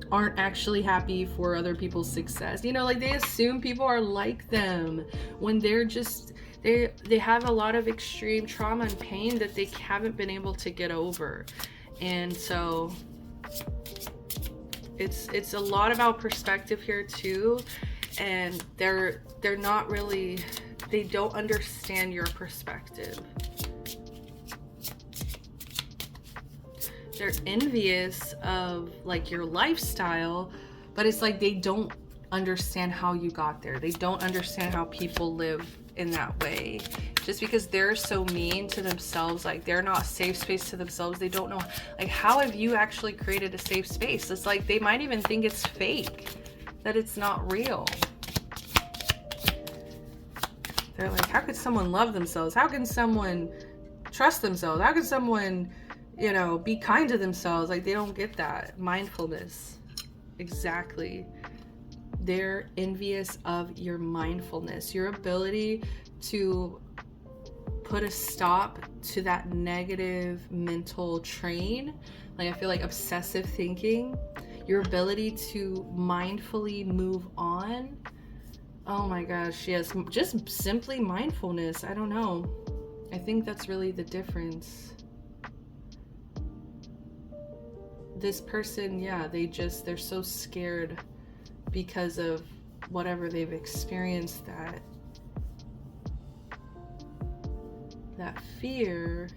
aren't actually happy for other people's success. You know, like they assume people are like them when they're just, they have a lot of extreme trauma and pain that they haven't been able to get over. And so it's a lot about perspective here too. And they're not really, they don't understand your perspective. They're envious of like your lifestyle, but it's like they don't understand how you got there. They don't understand how people live in that way. Just because they're so mean to themselves, like they're not safe space to themselves, they don't know, like, how have you actually created a safe space? It's like they might even think it's fake, that it's not real. They're like, how could someone love themselves? How can someone trust themselves? How can someone, you know, be kind to themselves? Like, they don't get that. Mindfulness. Exactly. They're envious of your mindfulness, your ability to put a stop to that negative mental train. Like, I feel like obsessive thinking, your ability to mindfully move on. Oh my gosh, yes, just simply mindfulness. I don't know. I think that's really the difference. This person, yeah, they're so scared because of whatever they've experienced, that fear.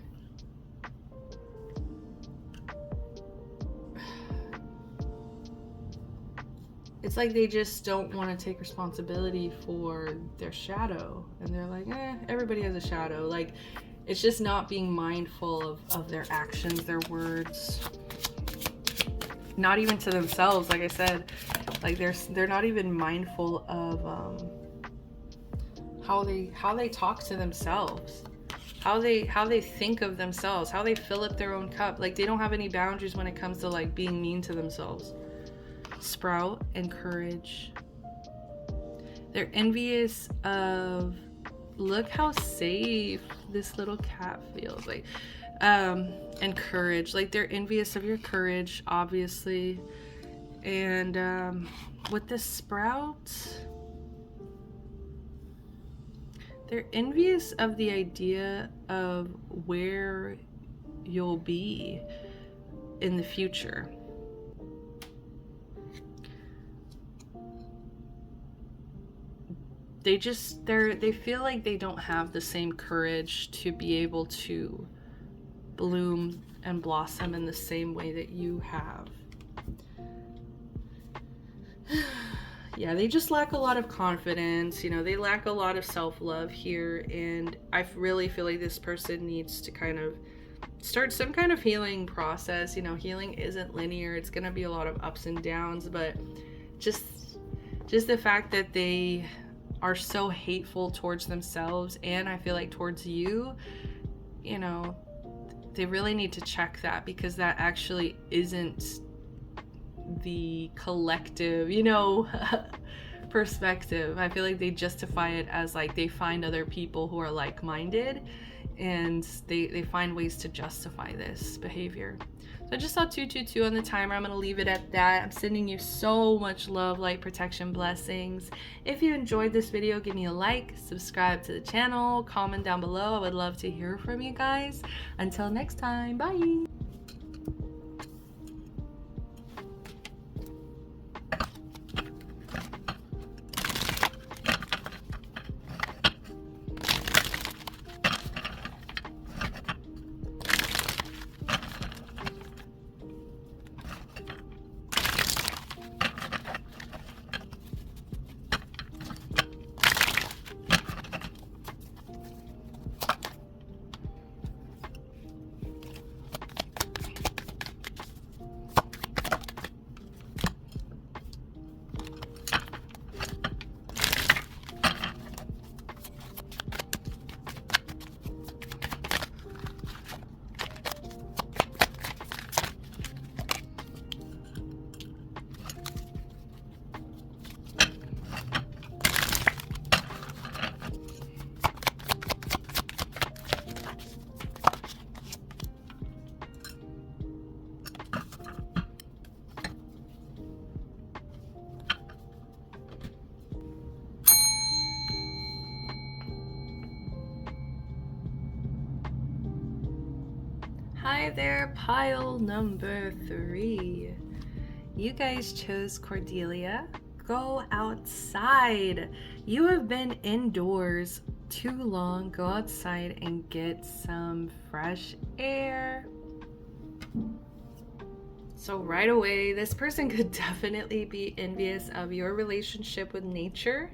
It's like they just don't want to take responsibility for their shadow. And they're like, everybody has a shadow. Like, it's just not being mindful of their actions, their words. Not even to themselves, like I said. Like, they're not even mindful of how they talk to themselves. How they think of themselves. How they fill up their own cup. Like, they don't have any boundaries when it comes to, like, being mean to themselves. Sprout and courage. They're envious of, look how safe this little cat feels. Like, and courage. Like, they're envious of your courage, obviously. And with the sprout, they're envious of the idea of where you'll be in the future. They feel like they don't have the same courage to be able to bloom and blossom in the same way that you have. Yeah, they just lack a lot of confidence, you know, they lack a lot of self-love here, and I really feel like this person needs to kind of start some kind of healing process. You know, healing isn't linear, it's gonna be a lot of ups and downs, but just the fact that they are so hateful towards themselves, and I feel like towards you, you know, they really need to check that, because that actually isn't the collective, you know, perspective. I feel like they justify it as like they find other people who are like-minded, and they find ways to justify this behavior. So I just saw 222 on the timer. I'm going to leave it at that. I'm sending you so much love, light, protection, blessings. If you enjoyed this video, give me a like, subscribe to the channel, comment down below. I would love to hear from you guys. Until next time, bye. Hi there, pile number 3. You guys chose Cordelia. Go outside. You have been indoors too long. Go outside and get some fresh air. So right away, this person could definitely be envious of your relationship with nature.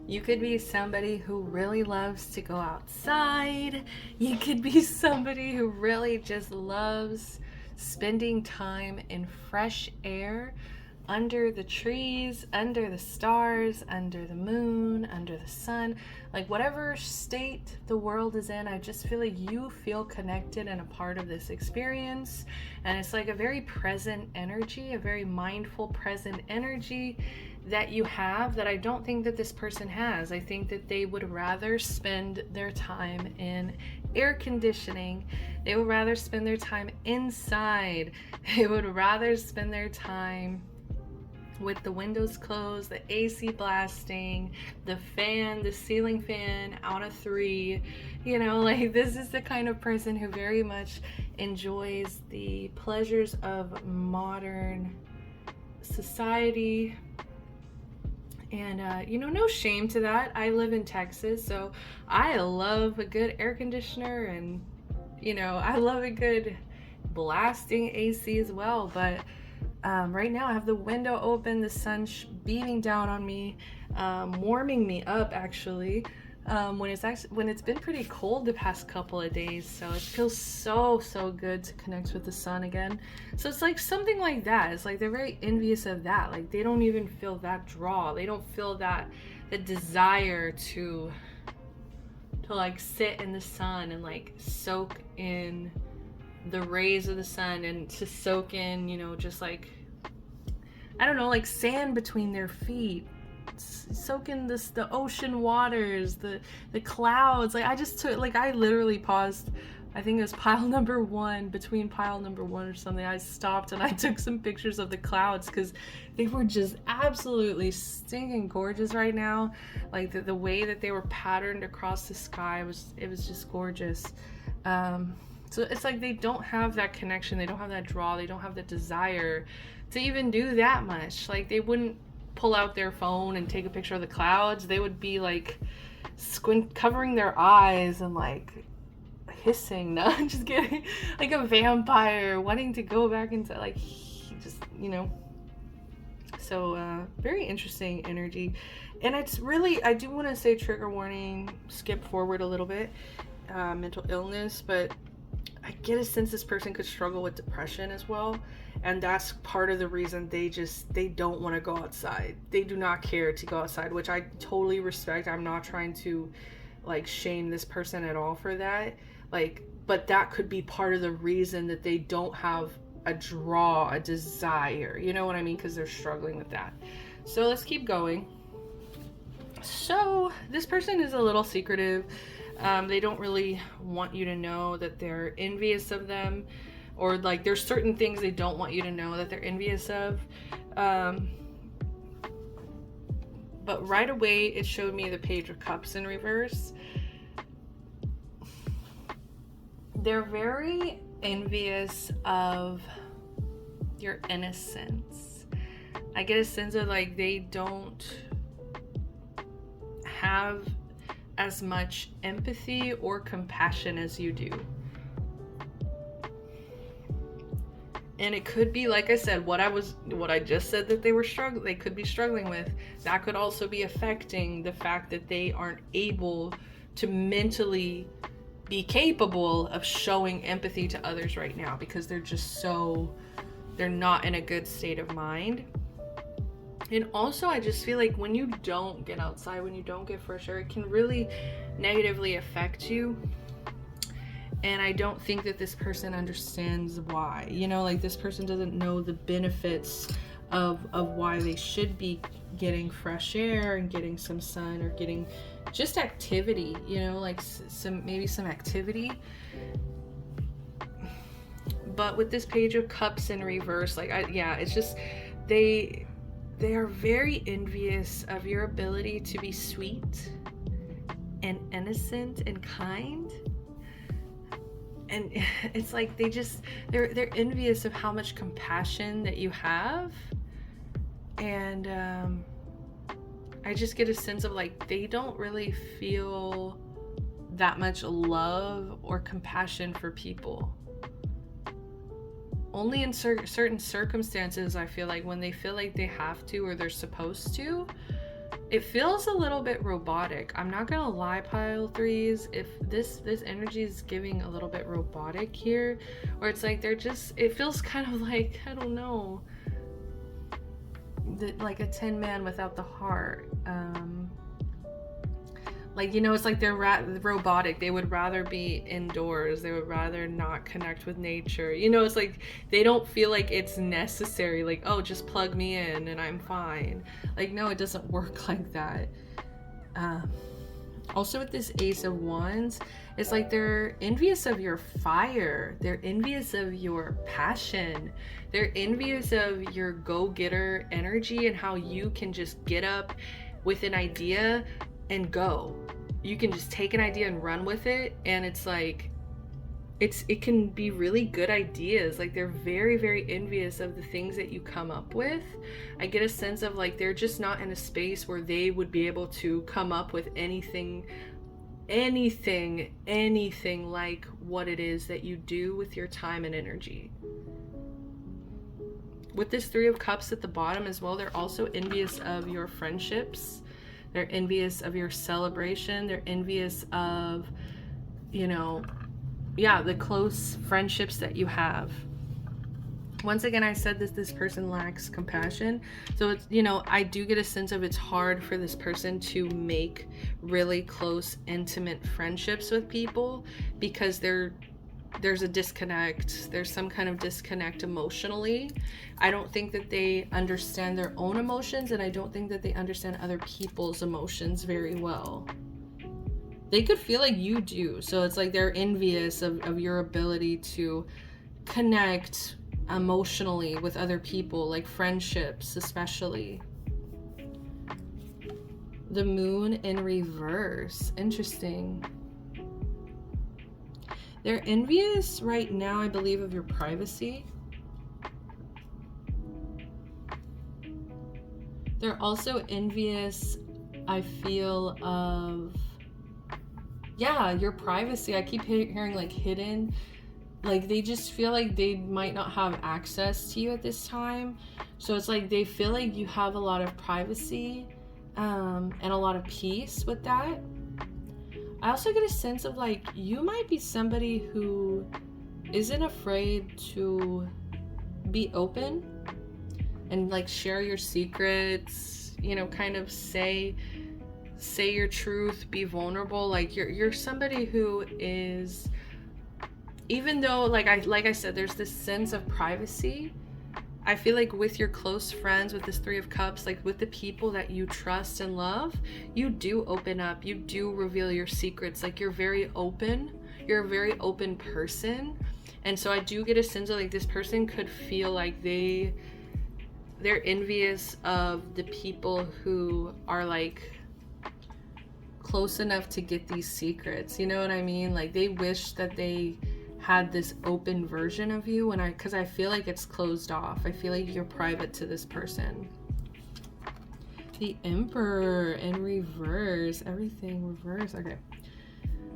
You could be somebody who really loves to go outside. You could be somebody who really just loves spending time in fresh air, under the trees, under the stars, under the moon, under the sun, like whatever state the world is in. I just feel like you feel connected and a part of this experience. And it's like a very present energy, a very mindful, present energy that you have that I don't think that this person has. I think that they would rather spend their time in air conditioning. They would rather spend their time inside. They would rather spend their time with the windows closed, the AC blasting, the fan, the ceiling fan out of 3. You know, like this is the kind of person who very much enjoys the pleasures of modern society. And you know, no shame to that. I live in Texas, so I love a good air conditioner, and you know, I love a good blasting AC as well. But right now I have the window open, the sun beaming down on me, warming me up actually, when it's been pretty cold the past couple of days. So it feels so good to connect with the sun again. So it's like something like that. It's like they're very envious of that. Like they don't even feel that draw. They don't feel that the desire to like sit in the sun and like soak in the rays of the sun, and to soak in, you know, just like, I don't know, like sand between their feet, soak in this, the ocean waters, the clouds. Like I literally paused, I think it was pile number 1, between pile number 1 or something. I stopped and I took some pictures of the clouds because they were just absolutely stinking gorgeous right now. Like the way that they were patterned across the sky it was just gorgeous. So it's like they don't have that connection, they don't have that draw, they don't have the desire to even do that much. Like they wouldn't pull out their phone and take a picture of the clouds. They would be like covering their eyes and like hissing. No, I'm just kidding. Like a vampire wanting to go back into like, just, you know. So very interesting energy. And it's really, I do want to say trigger warning, skip forward a little bit, mental illness, but I get a sense this person could struggle with depression as well, and that's part of the reason they don't want to go outside. They do not care to go outside, which I totally respect. I'm not trying to like shame this person at all for that, like, but that could be part of the reason that they don't have a draw, a desire, you know what I mean, because they're struggling with that. So let's keep going. So this person is a little secretive. They don't really want you to know that they're envious of them, or like there's certain things they don't want you to know that they're envious of. But right away it showed me the Page of Cups in reverse. They're very envious of your innocence. I get a sense of like they don't have as much empathy or compassion as you do. And it could be, like I said, what I just said that they could be struggling with. That could also be affecting the fact that they aren't able to mentally be capable of showing empathy to others right now, because they're not in a good state of mind. And also, I just feel like when you don't get outside, when you don't get fresh air, it can really negatively affect you. And I don't think that this person understands why. You know, like this person doesn't know the benefits of why they should be getting fresh air and getting some sun, or getting just activity, you know, like maybe some activity. But with this Page of Cups in reverse, like it's just they are very envious of your ability to be sweet and innocent and kind. and it's like they're envious of how much compassion that you have. And I just get a sense of like they don't really feel that much love or compassion for people. Only in certain circumstances, I feel like, when they feel like they have to or they're supposed to, it feels a little bit robotic. I'm not gonna lie, pile threes, if this energy is giving a little bit robotic here, or it's like it feels kind of like, I don't know, like a tin man without the heart. Like, you know, it's like they're robotic. They would rather be indoors. They would rather not connect with nature. You know, it's like they don't feel like it's necessary. Like, oh, just plug me in and I'm fine. Like, no, it doesn't work like that. Also with this Ace of Wands, it's like they're envious of your fire. They're envious of your passion. They're envious of your go-getter energy and how you can just get up with an idea and go. You can just take an idea and run with it, and it's like it can be really good ideas. Like, they're very, very envious of the things that you come up with. I get a sense of like they're just not in a space where they would be able to come up with anything like what it is that you do with your time and energy. With this Three of Cups at the bottom as well, they're also envious of your friendships. They're envious of your celebration. They're envious of, you know, yeah, the close friendships that you have. Once again, I said this person lacks compassion. So it's, you know, I do get a sense of it's hard for this person to make really close, intimate friendships with people because there's a disconnect. There's some kind of disconnect emotionally. I don't think that they understand their own emotions, and I don't think that they understand other people's emotions very well. They could feel like you do. So it's like they're envious of your ability to connect emotionally with other people, like friendships especially. The Moon in reverse. Interesting. They're envious right now, I believe, of your privacy. They're also envious, I feel, of, yeah, your privacy. I keep hearing like hidden. Like, they just feel like they might not have access to you at this time. So it's like they feel like you have a lot of privacy and a lot of peace with that. I also get a sense of like you might be somebody who isn't afraid to be open and like share your secrets, you know, kind of say your truth, be vulnerable. Like you're somebody who is, even though like I said, there's this sense of privacy, I feel like with your close friends, with this Three of Cups, like with the people that you trust and love, you do open up, you do reveal your secrets. Like you're very open, you're a very open person. And so I do get a sense of like this person could feel like they're envious of the people who are like close enough to get these secrets. You know what I mean? Like they wish that they had this open version of you, because I feel like it's closed off. I feel like you're private to this person. The Emperor in reverse. Everything reverse. Okay.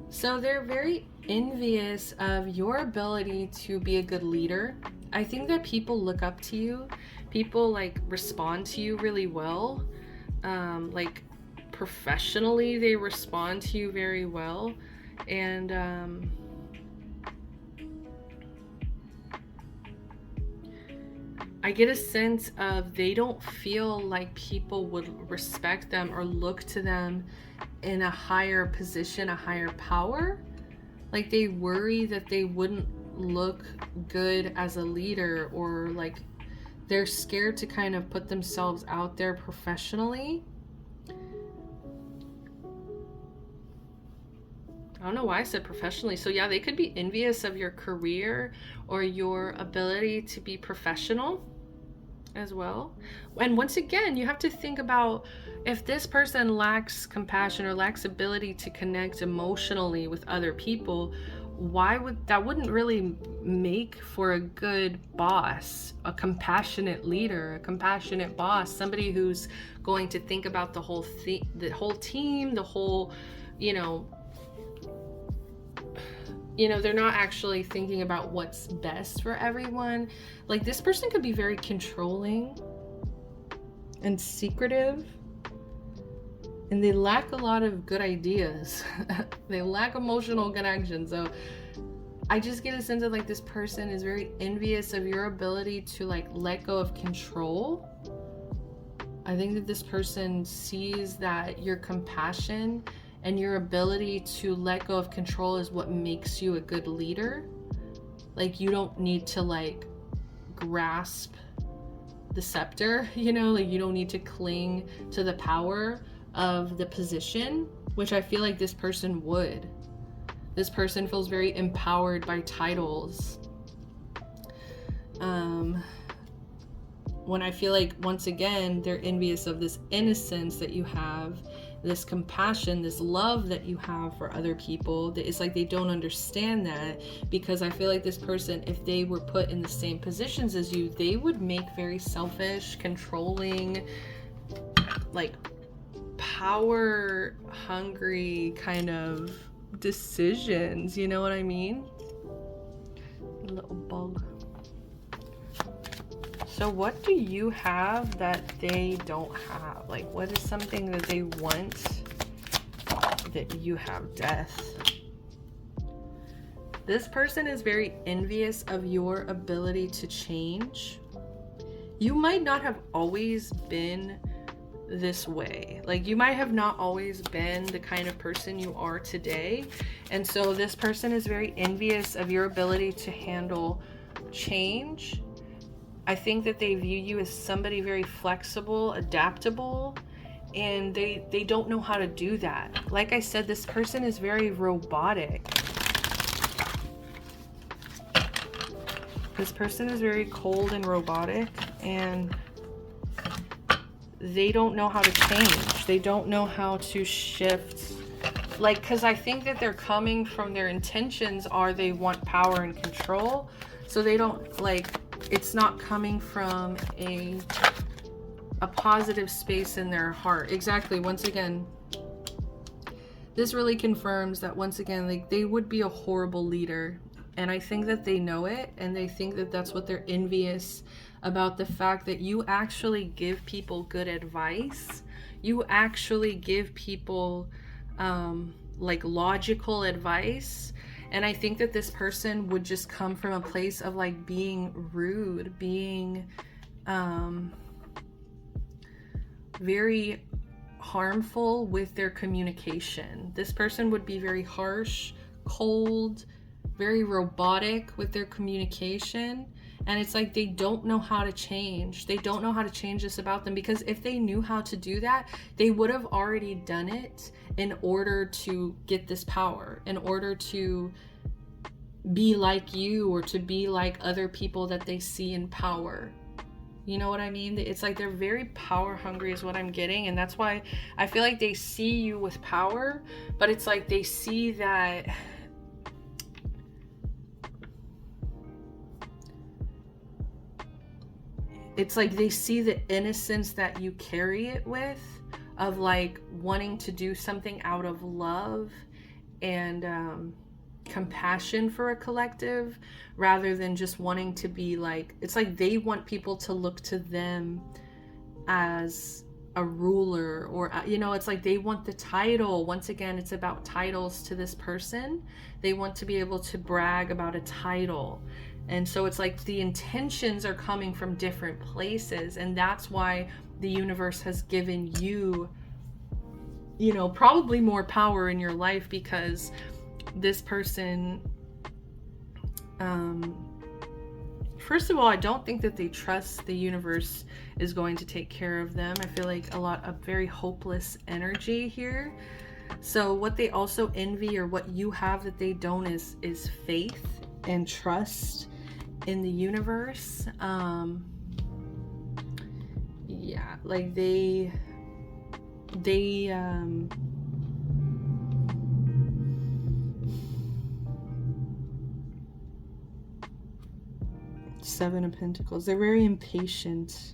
So they're very envious of your ability to be a good leader. I think that people look up to you. People like respond to you really well. Like professionally, they respond to you very well. And I get a sense of they don't feel like people would respect them or look to them in a higher position, a higher power. Like they worry that they wouldn't look good as a leader, or like they're scared to kind of put themselves out there professionally. I don't know why I said professionally. So yeah, they could be envious of your career or your ability to be professional as well. And once again, you have to think about if this person lacks compassion or lacks ability to connect emotionally with other people, wouldn't really make for a good boss, a compassionate leader, a compassionate boss, somebody who's going to think about the whole team, the whole, they're not actually thinking about what's best for everyone. Like, this person could be very controlling and secretive, and they lack a lot of good ideas. They lack emotional connection. So I just get a sense of like this person is very envious of your ability to like let go of control. I think that this person sees that your compassion and your ability to let go of control is what makes you a good leader. Like, you don't need to like grasp the scepter, like you don't need to cling to the power of the position, which I feel like this person would. This person feels very empowered by titles. When I feel like, once again, they're envious of this innocence that you have, this compassion, this love that you have for other people. It's like they don't understand that, because I feel like this person, if they were put in the same positions as you, they would make very selfish, controlling, like power hungry kind of decisions. You know what I mean? A little bug. So what do you have that they don't have? Like, what is something that they want that you have? Death. This person is very envious of your ability to change. You might not have always been this way. Like, you might have not always been the kind of person you are today. And so this person is very envious of your ability to handle change. I think that they view you as somebody very flexible, adaptable, and they don't know how to do that. Like I said, this person is very robotic. This person is very cold and robotic, and they don't know how to change. They don't know how to shift. Like, because I think that they're coming from, their intentions are they want power and control. So they don't, like, it's not coming from a positive space in their heart. Exactly. Once again, this really confirms that, once again, like, they would be a horrible leader. And I think that they know it, and they think that that's what they're envious about, the fact that you actually give people good advice. You actually give people like logical advice. And I think that this person would just come from a place of like being rude, being very harmful with their communication. This person would be very harsh, cold, very robotic with their communication. And it's like they don't know how to change. They don't know how to change this about them, because if they knew how to do that, they would have already done it in order to get this power, in order to be like you or to be like other people that they see in power. You know what I mean? It's like they're very power hungry is what I'm getting. And that's why I feel like they see you with power, but it's like they see that it's like they see the innocence that you carry it with, of like wanting to do something out of love and compassion for a collective, rather than just wanting to be like, it's like they want people to look to them as a ruler, or it's like they want the title. Once again, it's about titles to this person. They want to be able to brag about a title. And so it's like the intentions are coming from different places, and that's why the universe has given you, probably more power in your life, because this person, first of all, I don't think that they trust the universe is going to take care of them. I feel like a lot of very hopeless energy here. So what they also envy, or what you have that they don't, is faith and trust in the universe. Yeah, like they Seven of Pentacles. They're very impatient.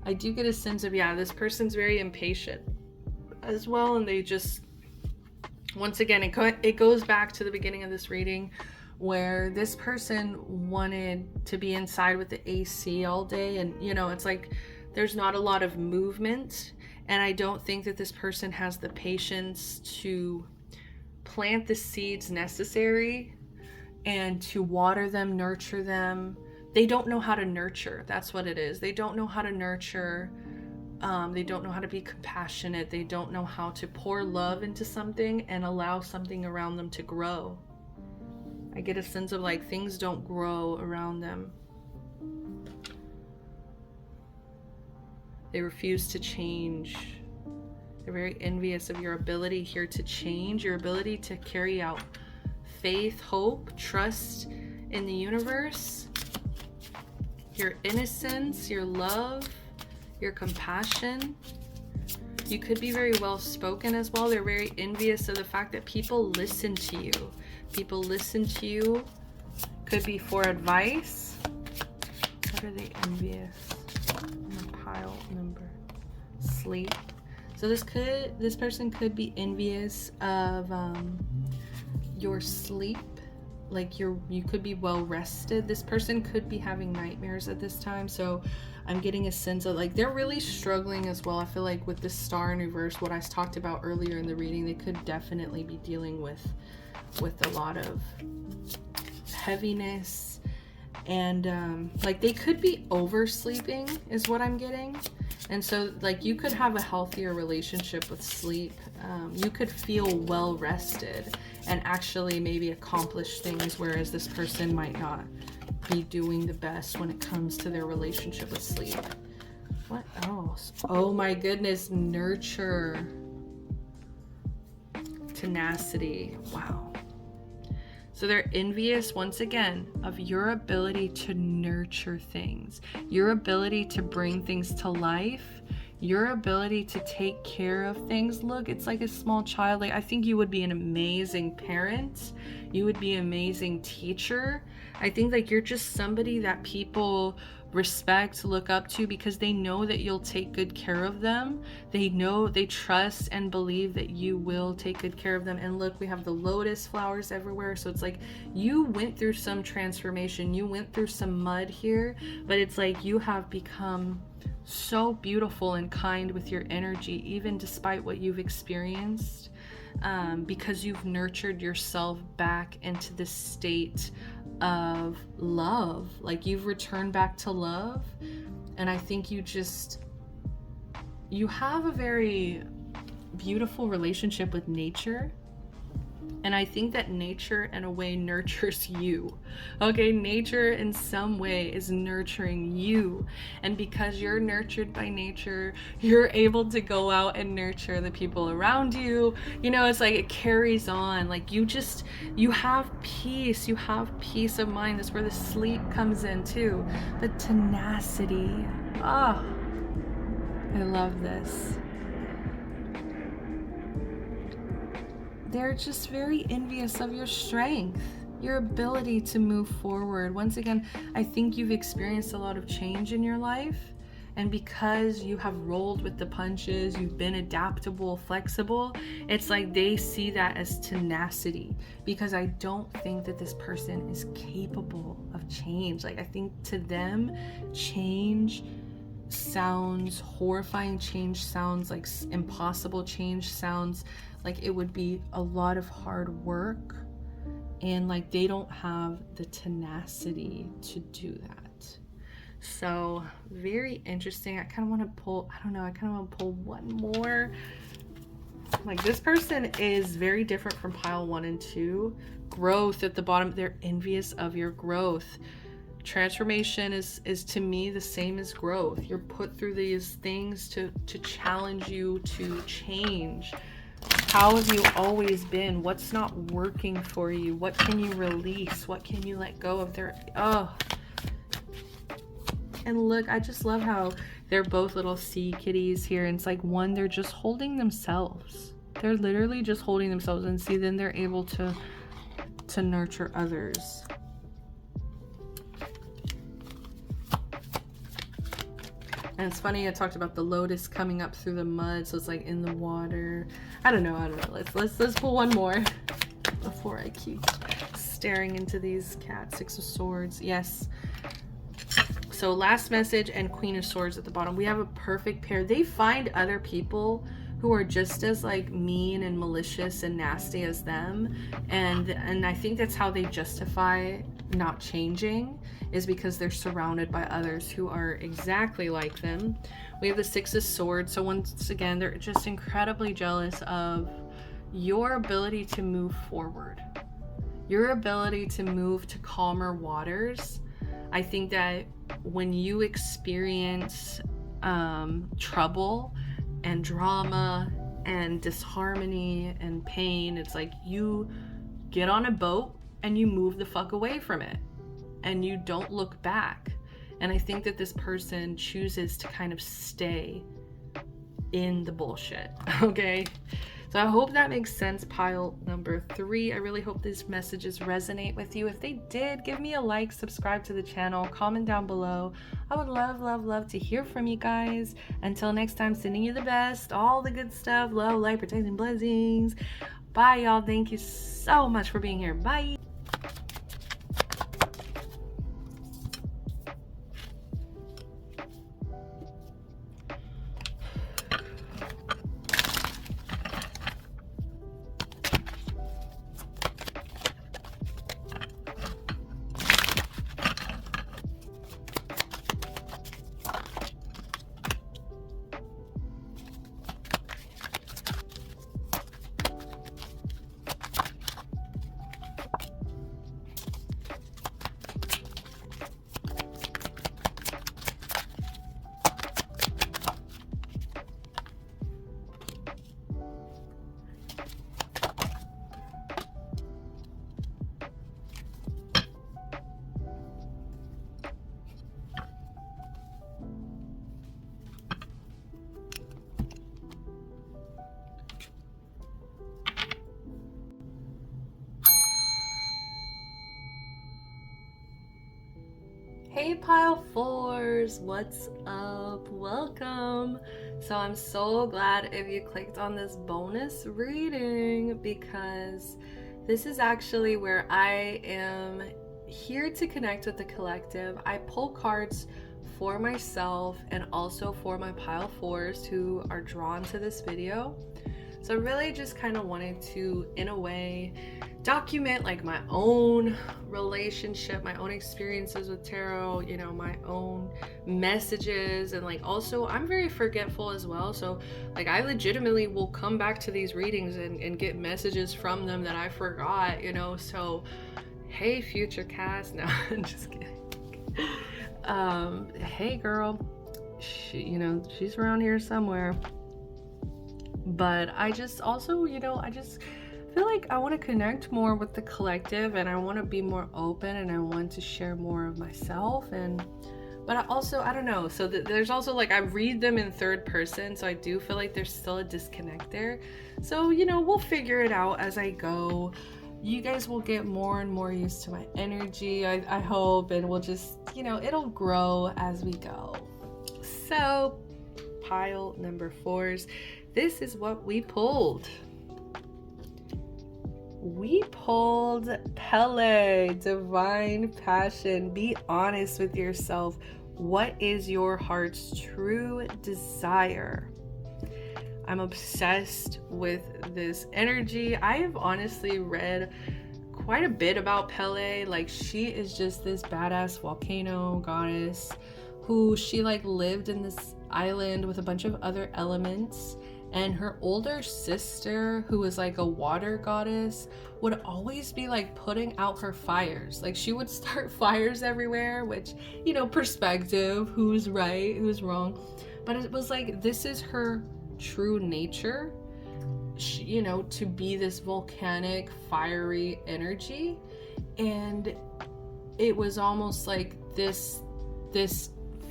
I do get a sense of, yeah, this person's very impatient as well. And they just, once again, it goes back to the beginning of this reading where this person wanted to be inside with the AC all day. And, you know, it's like there's not a lot of movement. And I don't think that this person has the patience to plant the seeds necessary and to water them, nurture them. They don't know how to nurture. That's what it is. They don't know how to nurture. They don't know how to be compassionate. They don't know how to pour love into something and allow something around them to grow. I get a sense of like things don't grow around them. They refuse to change. They're very envious of your ability here to change, your ability to carry out faith, hope, trust in the universe, your innocence, your love, your compassion. You could be very well spoken as well. They're very envious of the fact that people listen to you. People listen to you. Could be for advice. What are they envious? I'm a pile number. Sleep. So this person could be envious of your sleep. Like you could be well rested. This person could be having nightmares at this time. So I'm getting a sense of like they're really struggling as well. I feel like with the Star in reverse, what I talked about earlier in the reading, they could definitely be dealing with a lot of heaviness, and like they could be oversleeping is what I'm getting. And so like you could have a healthier relationship with sleep. You could feel well rested and actually maybe accomplish things, whereas this person might not be doing the best when it comes to their relationship with sleep. What else? Oh my goodness, nurture. Tenacity. Wow. So they're envious, once again, of your ability to nurture things, your ability to bring things to life, your ability to take care of things. Look, it's like a small child. Like, I think you would be an amazing parent. You would be an amazing teacher. I think like you're just somebody that people respect, look up to, because they know that you'll take good care of them. They know, they trust and believe that you will take good care of them. And look, we have the lotus flowers everywhere. So it's like you went through some transformation. You went through some mud here, but it's like you have become so beautiful and kind with your energy, even despite what you've experienced, because you've nurtured yourself back into this state of love. Like you've returned back to love. And I think you have a very beautiful relationship with nature. And I think that nature in a way nurtures you. Okay, nature in some way is nurturing you. And because you're nurtured by nature, you're able to go out and nurture the people around you. You know, it's like it carries on. Like you have peace. You have peace of mind. That's where the sleep comes in too. The tenacity. Oh, I love this. They're just very envious of your strength, your ability to move forward. Once again, I think you've experienced a lot of change in your life. And because you have rolled with the punches, you've been adaptable, flexible, it's like they see that as tenacity. Because I don't think that this person is capable of change. Like I think to them, change sounds horrifying. Change sounds like impossible. Change sounds like it would be a lot of hard work, and like they don't have the tenacity to do that. So very interesting. I kind of want to pull, I kind of want to pull one more. Like this person is very different from pile 1 and 2. Growth at the bottom. They're envious of your growth. Transformation is to me the same as growth. You're put through these things to challenge you to change. How have you always been? What's not working for you? What can you release? What can you let go of? And look, I just love how they're both little sea kitties here. And it's like one, they're just holding themselves. They're literally just holding themselves, and see, then they're able to nurture others. And it's funny, I talked about the lotus coming up through the mud, so it's like in the water. I don't know. Let's pull one more before I keep staring into these cats. 6 of Swords. Yes. So last message and Queen of Swords at the bottom. We have a perfect pair. They find other people who are just as like mean and malicious and nasty as them, and I think that's how they justify not changing, is because they're surrounded by others who are exactly like them. We have the 6 of Swords. So once again, they're just incredibly jealous of your ability to move forward, your ability to move to calmer waters. I think that when you experience trouble and drama and disharmony and pain, it's like you get on a boat and you move the fuck away from it and you don't look back. And I think that this person chooses to kind of stay in the bullshit. Okay, so I hope that makes sense, pile number 3. I really hope these messages resonate with you. If they did, give me a like, subscribe to the channel, comment down below. I would love to hear from you guys. Until next time, sending you the best, all the good stuff, love, light, protection, blessings. Bye, y'all. Thank you so much for being here. Bye. Hey pile 4s, what's up? Welcome. So I'm so glad if you clicked on this bonus reading, because this is actually where I am here to connect with the collective. I pull cards for myself and also for my pile 4s who are drawn to this video. So I really just kind of wanted to, in a way, document like my own relationship, my own experiences with tarot, you know, my own messages. And like also I'm very forgetful as well, so like I legitimately will come back to these readings and get messages from them that I forgot, you know. So hey future cast, no I'm just kidding. Hey girl, she's around here somewhere. But I just also, I just feel like I want to connect more with the collective, and I want to be more open, and I want to share more of myself. But I don't know. So there's also like, I read them in third person, so I do feel like there's still a disconnect there. So, we'll figure it out as I go. You guys will get more and more used to my energy, I hope, and we'll just, it'll grow as we go. So, pile number 4s. This is what we pulled. We pulled Pele, Divine Passion. Be honest with yourself. What is your heart's true desire? I'm obsessed with this energy. I have honestly read quite a bit about Pele. Like, she is just this badass volcano goddess who she like lived in this island with a bunch of other elements. And her older sister, who was like a water goddess, would always be like putting out her fires. Like, she would start fires everywhere, which, perspective, who's right, who's wrong. But it was like, this is her true nature, to be this volcanic, fiery energy. And it was almost like this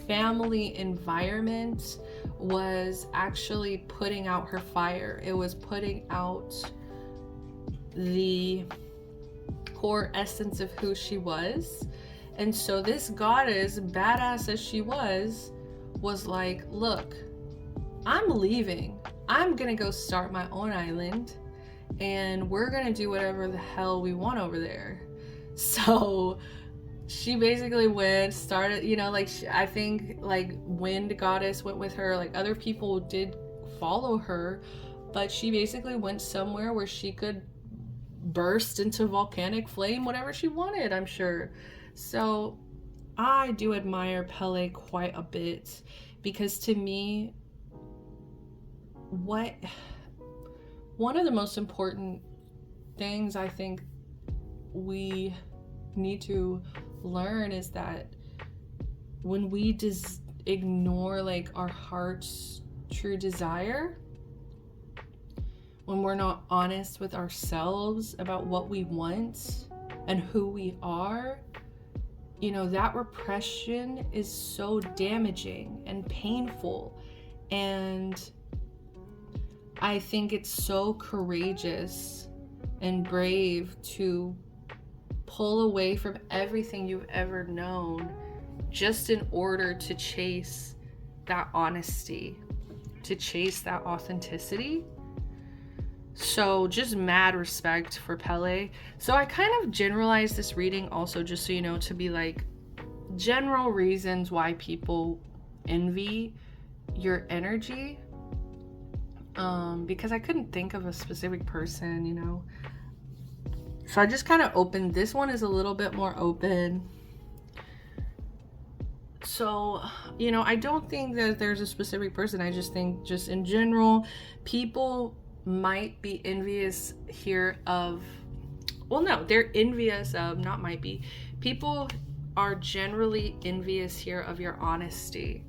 family environment was actually putting out her fire. It was putting out the core essence of who she was. And so this goddess, badass as she was was like, look, I'm leaving. I'm gonna go start my own island, and we're gonna do whatever the hell we want over there. So she basically went, started, you know, like, I think, like, Wind Goddess went with her, like, other people did follow her, but she basically went somewhere where she could burst into volcanic flame whatever she wanted, I'm sure. So I do admire Pele quite a bit, because to me, one of the most important things I think we need to learn is that when we just ignore like our heart's true desire, when we're not honest with ourselves about what we want and who we are, you know, that repression is so damaging and painful. And I think it's so courageous and brave to pull away from everything you've ever known just in order to chase that honesty, to chase that authenticity. So just mad respect for Pele. So I kind of generalized this reading also, just so you know, to be like general reasons why people envy your energy. Because I couldn't think of a specific person, you know. So I just kind of opened. This one is a little bit more open. So, you know, I don't think that there's a specific person. I just think just in general, people might be envious here of, well, no, they're envious of, not might be. People are generally envious here of your honesty,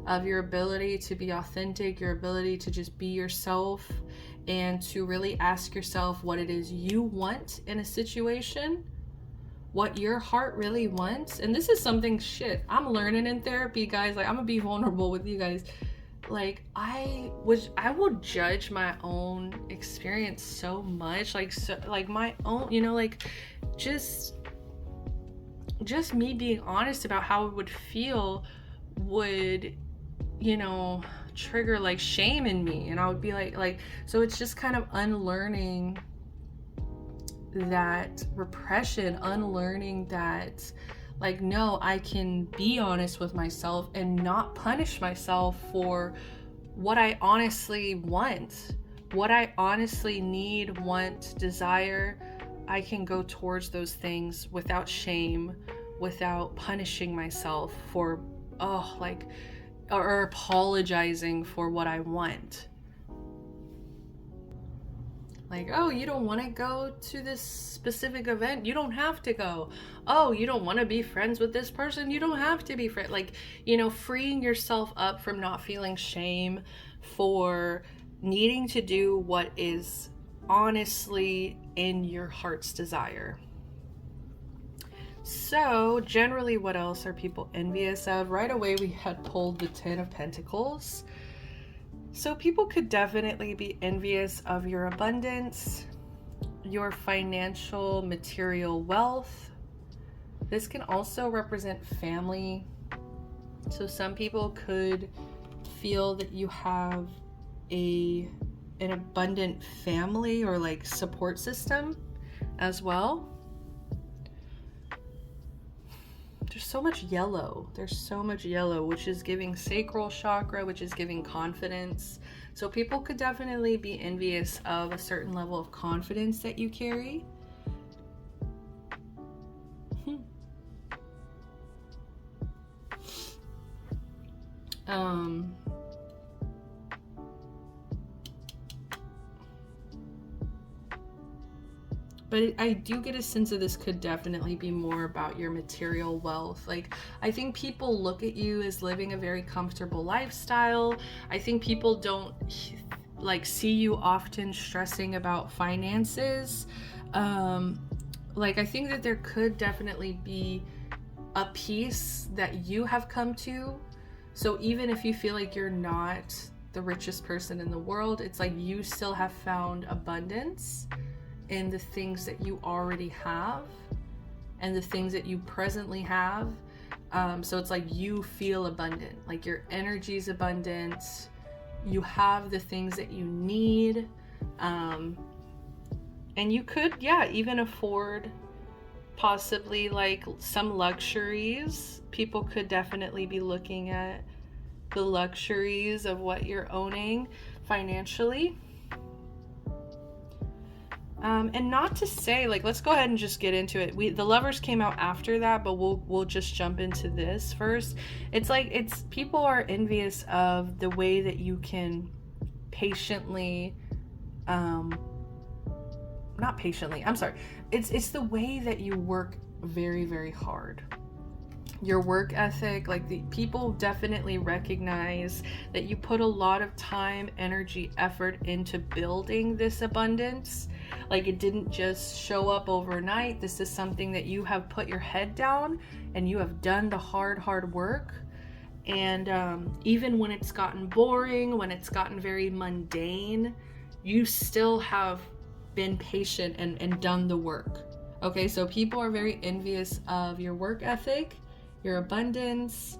of your ability to be authentic, your ability to just be yourself, and to really ask yourself what it is you want in a situation, what your heart really wants. And this is something, I'm learning in therapy, guys. Like, I'm gonna be vulnerable with you guys. Like, I will judge my own experience so much, like, so, like my own, you know, like just me being honest about how it would feel would, you know, trigger like shame in me, and I would be like, so it's just kind of unlearning that repression, unlearning that, like, no, I can be honest with myself and not punish myself for what I honestly want, what I honestly need, want, desire. I can go towards those things without shame, without punishing myself for, or apologizing for what I want. Like, oh, you don't want to go to this specific event? You don't have to go. Oh, you don't want to be friends with this person? You don't have to be friends. Like, you know, freeing yourself up from not feeling shame for needing to do what is honestly in your heart's desire. So, generally, what else are people envious of? Right away, we had pulled the 10 of Pentacles. So people could definitely be envious of your abundance, your financial, material wealth. This can also represent family. So some people could feel that you have an abundant family or like support system as well. There's so much yellow. There's so much yellow, which is giving sacral chakra, which is giving confidence. So people could definitely be envious of a certain level of confidence that you carry. But I do get a sense of this could definitely be more about your material wealth. Like, I think people look at you as living a very comfortable lifestyle. I think people don't like see you often stressing about finances. Like, I think that there could definitely be a peace that you have come to. So even if you feel like you're not the richest person in the world, it's like you still have found abundance in the things that you already have and the things that you presently have. So it's like you feel abundant, like your energy is abundant, you have the things that you need, and you could, yeah, even afford possibly like some luxuries. People could definitely be looking at the luxuries of what you're owning financially. And not to say, like, let's go ahead and just get into it. The Lovers came out after that, but we'll just jump into this first. It's like, people are envious of the way that you can patiently, not patiently, I'm sorry. It's the way that you work very, very hard. Your work ethic, like, the people definitely recognize that you put a lot of time, energy, effort into building this abundance. Like, it didn't just show up overnight. This is something that you have put your head down and you have done the hard work. And even when it's gotten boring, when it's gotten very mundane, you still have been patient and done the work. Okay, so people are very envious of your work ethic, your abundance,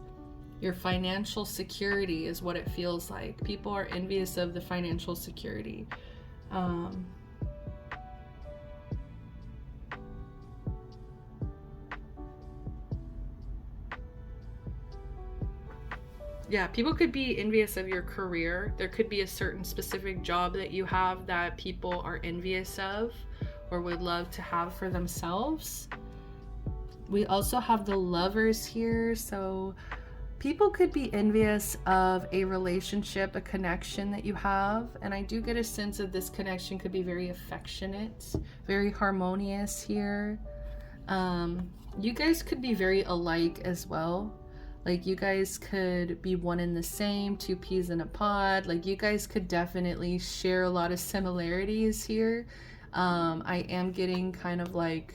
your financial security is what it feels like. People are envious of the financial security. Yeah, people could be envious of your career. There could be a certain specific job that you have that people are envious of or would love to have for themselves. We also have the Lovers here, so people could be envious of a relationship, a connection that you have, and I do get a sense of this connection could be very affectionate, very harmonious here. You guys could be very alike as well. Like, you guys could be one and the same, two peas in a pod. Like, you guys could definitely share a lot of similarities here. I am getting kind of like,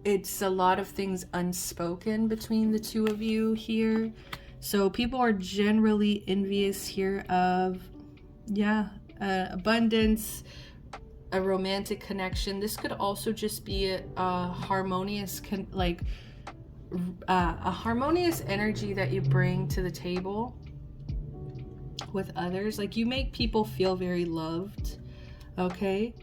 it's a lot of things unspoken between the two of you here. So people are generally envious here of, abundance, a romantic connection. This could also just be a harmonious, a harmonious energy that you bring to the table with others. Like, you make people feel very loved, okay?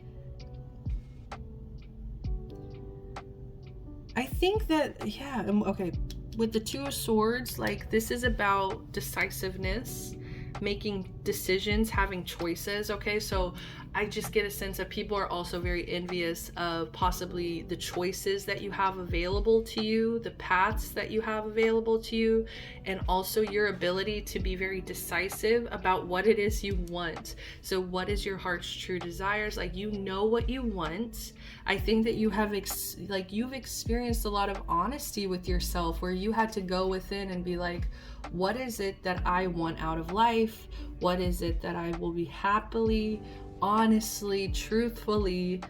I think that, okay, with the Two of Swords, like, this is about decisiveness, making decisions, having choices, okay? So I just get a sense that people are also very envious of possibly the choices that you have available to you, the paths that you have available to you, and also your ability to be very decisive about what it is you want. So what is your heart's true desires? Like, you know what you want. I think that you have you've experienced a lot of honesty with yourself, where you had to go within and be like, what is it that I want out of life? What is it that I will be happily, honestly, truthfully,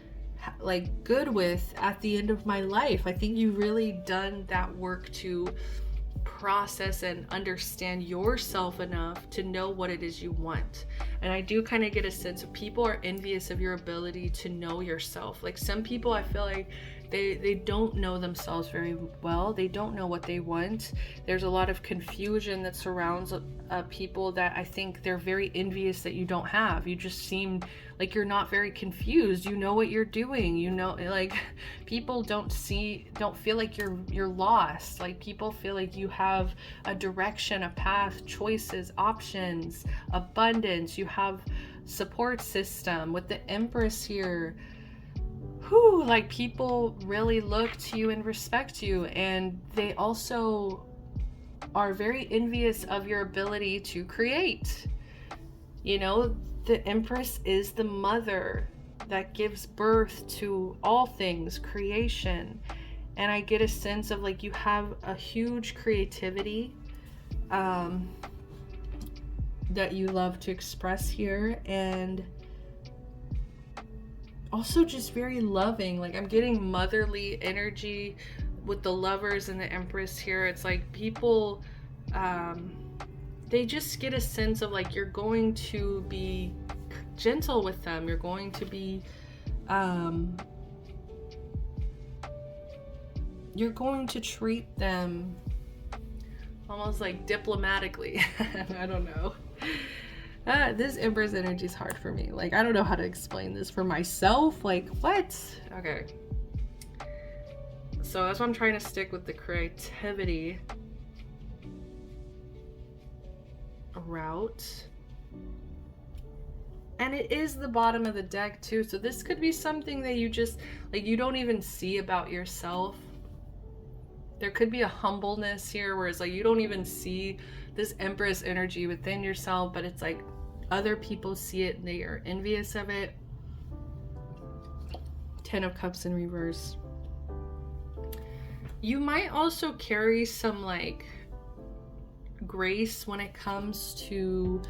like, good with at the end of my life? I think you've really done that work to process and understand yourself enough to know what it is you want. And I do kind of get a sense of people are envious of your ability to know yourself. Like, some people, I feel like they don't know themselves very well. They don't know what they want. There's a lot of confusion that surrounds people that I think they're very envious that you don't have. You just seem like you're not very confused. You know what you're doing. You know, like, people don't feel like you're lost. Like, people feel like you have a direction, a path, choices, options, abundance. You have support system. With the Empress here, like, people really look to you and respect you, and they also are very envious of your ability to create. You know, the Empress is the mother that gives birth to all things creation, and I get a sense of, like, you have a huge creativity that you love to express here, and also just very loving. Like, I'm getting motherly energy with the Lovers and the Empress here. It's like people, they just get a sense of, like, you're going to be gentle with them. You're going to be, you're going to treat them almost like diplomatically. I don't know. This Empress energy is hard for me. Like, I don't know how to explain this for myself. Like, what? Okay. So that's why I'm trying to stick with the creativity route. And it is the bottom of the deck too. So this could be something that you just, like, you don't even see about yourself. There could be a humbleness here where it's like you don't even see this Empress energy within yourself, but it's like other people see it and they are envious of it. 10 of Cups in reverse. You might also carry some like grace when it comes to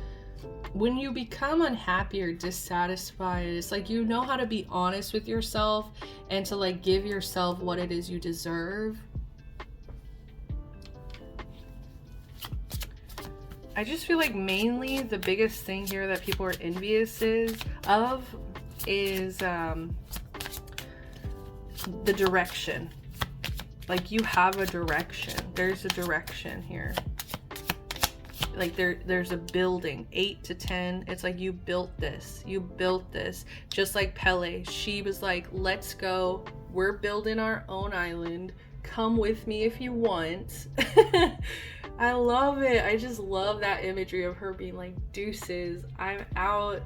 when you become unhappy or dissatisfied. It's like you know how to be honest with yourself and to like give yourself what it is you deserve. I just feel like mainly the biggest thing here that people are envious of is the direction. Like you have a direction. There's a direction here. Like there's a building. 8 to 10. It's like you built this. You built this. Just like Pele. She was like, let's go. We're building our own island. Come with me if you want. I love it. I just love that imagery of her being like, deuces, I'm out.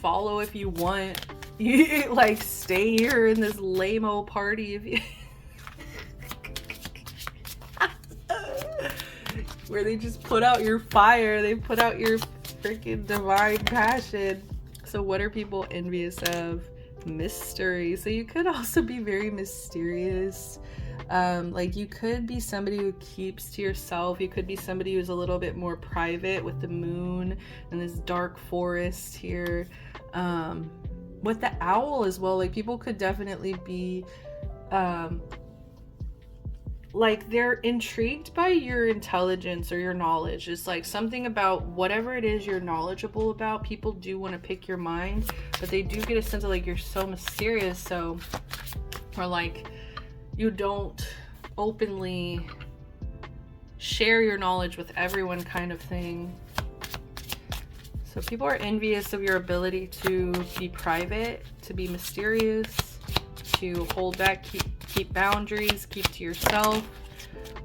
Follow if you want. You like stay here in this lame-o party if you where they just put out your fire. They put out your freaking divine passion. So what are people envious of? Mystery. So you could also be very mysterious. Like you could be somebody who keeps to yourself. You could be somebody who's a little bit more private with the moon and this dark forest here. With the owl as well, like people could definitely be like they're intrigued by your intelligence or your knowledge. It's like something about whatever it is you're knowledgeable about. People do want to pick your mind, but they do get a sense of like you're so mysterious. So, or like you don't openly share your knowledge with everyone kind of thing. So people are envious of your ability to be private, to be mysterious, to hold back, keep boundaries, keep to yourself.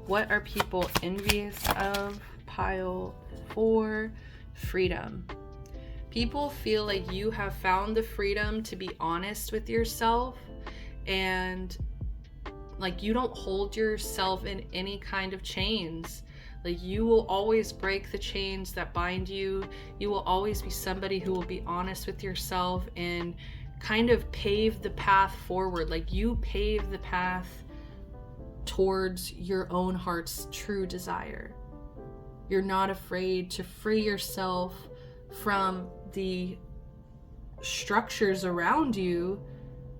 What are people envious of? Pile 4, freedom. People feel like you have found the freedom to be honest with yourself and like you don't hold yourself in any kind of chains. Like you will always break the chains that bind you. You will always be somebody who will be honest with yourself and kind of pave the path forward. Like you pave the path towards your own heart's true desire. You're not afraid to free yourself from the structures around you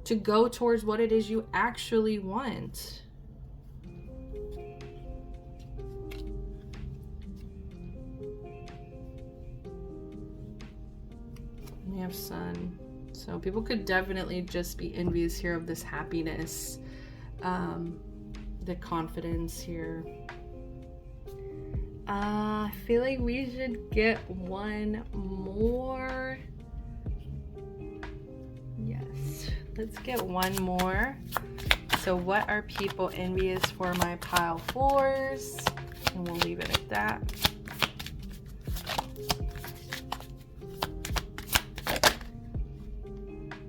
to go towards what it is you actually want. We have Sun. So people could definitely just be envious here of this happiness, the confidence here. I feel like we should get one more. Yes, let's get one more. So what are people envious for my pile 4s? And we'll leave it at that.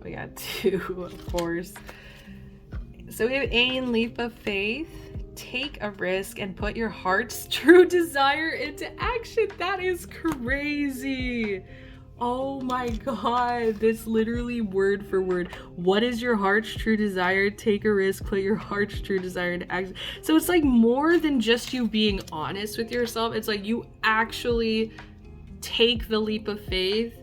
We got 2, of course. So we have Ain, leap of faith. Take a risk and put your heart's true desire into action. That is crazy. Oh my god, that's literally word for word. What is your heart's true desire? Take a risk, put your heart's true desire into action. So it's like more than just you being honest with yourself. It's like you actually take the leap of faith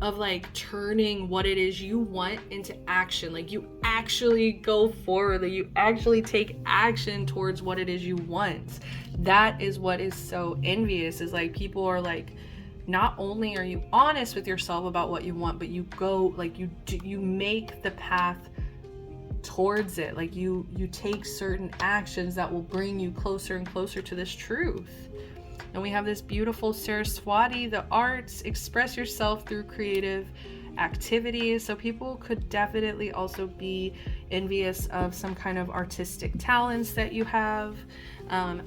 of like turning what it is you want into action. Like you actually go forward, like you actually take action towards what it is you want. That is what is so envious, is like people are like, not only are you honest with yourself about what you want, but you go like you make the path towards it. Like you take certain actions that will bring you closer and closer to this truth. And we have this beautiful Saraswati, the arts, express yourself through creative activities. So people could definitely also be envious of some kind of artistic talents that you have.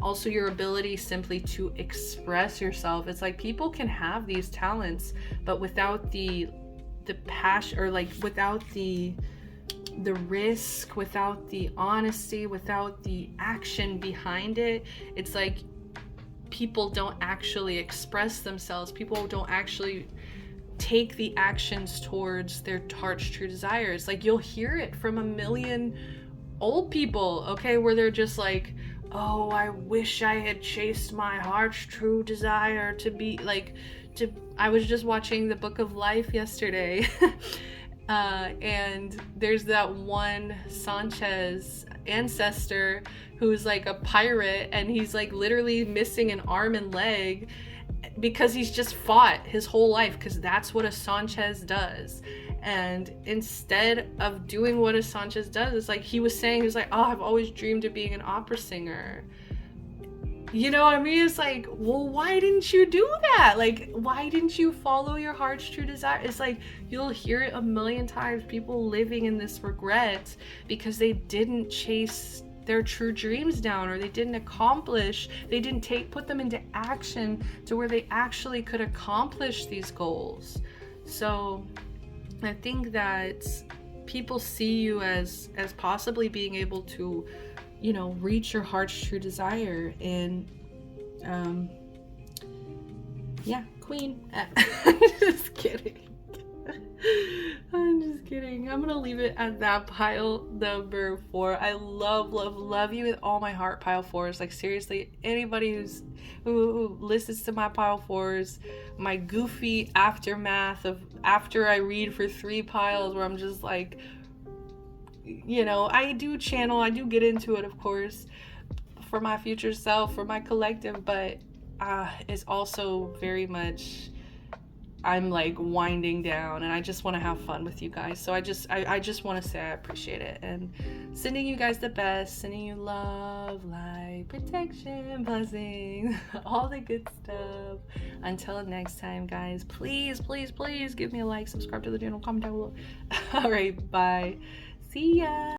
Also your ability simply to express yourself. It's like people can have these talents, but without the passion, or like without the risk, without the honesty, without the action behind it, it's like people don't actually express themselves. People don't actually take the actions towards their heart's true desires. Like you'll hear it from a million old people, okay, where they're just like, oh, I wish I had chased my heart's true desire to be like, I was just watching the Book of Life yesterday. And there's that one Sanchez ancestor who's like a pirate, and he's like literally missing an arm and leg because he's just fought his whole life, because that's what a Sanchez does. And instead of doing what a Sanchez does, it's like he was saying, he was like, oh, I've always dreamed of being an opera singer. You know what I mean? It's like, well, why didn't you do that? Like, why didn't you follow your heart's true desire? It's like, you'll hear it a million times, people living in this regret because they didn't chase their true dreams down, or they didn't accomplish, they didn't put them into action to where they actually could accomplish these goals. So I think that people see you as possibly being able to, you know, reach your heart's true desire. And yeah, queen. I'm just kidding. I'm just kidding. I'm gonna leave it at that. Pile number 4. I love you with all my heart, pile 4s. Like seriously, anybody who listens to my pile 4s, my goofy aftermath of after I read for 3 piles, where I'm just like, you know, I do get into it, of course, for my future self, for my collective, but it's also very much, I'm like winding down, and I just want to have fun with you guys. So I just want to say I appreciate it, and sending you guys the best, sending you love, light, protection, blessings, all the good stuff. Until next time, guys, please give me a like, subscribe to the channel, comment down below. All right, bye. See ya.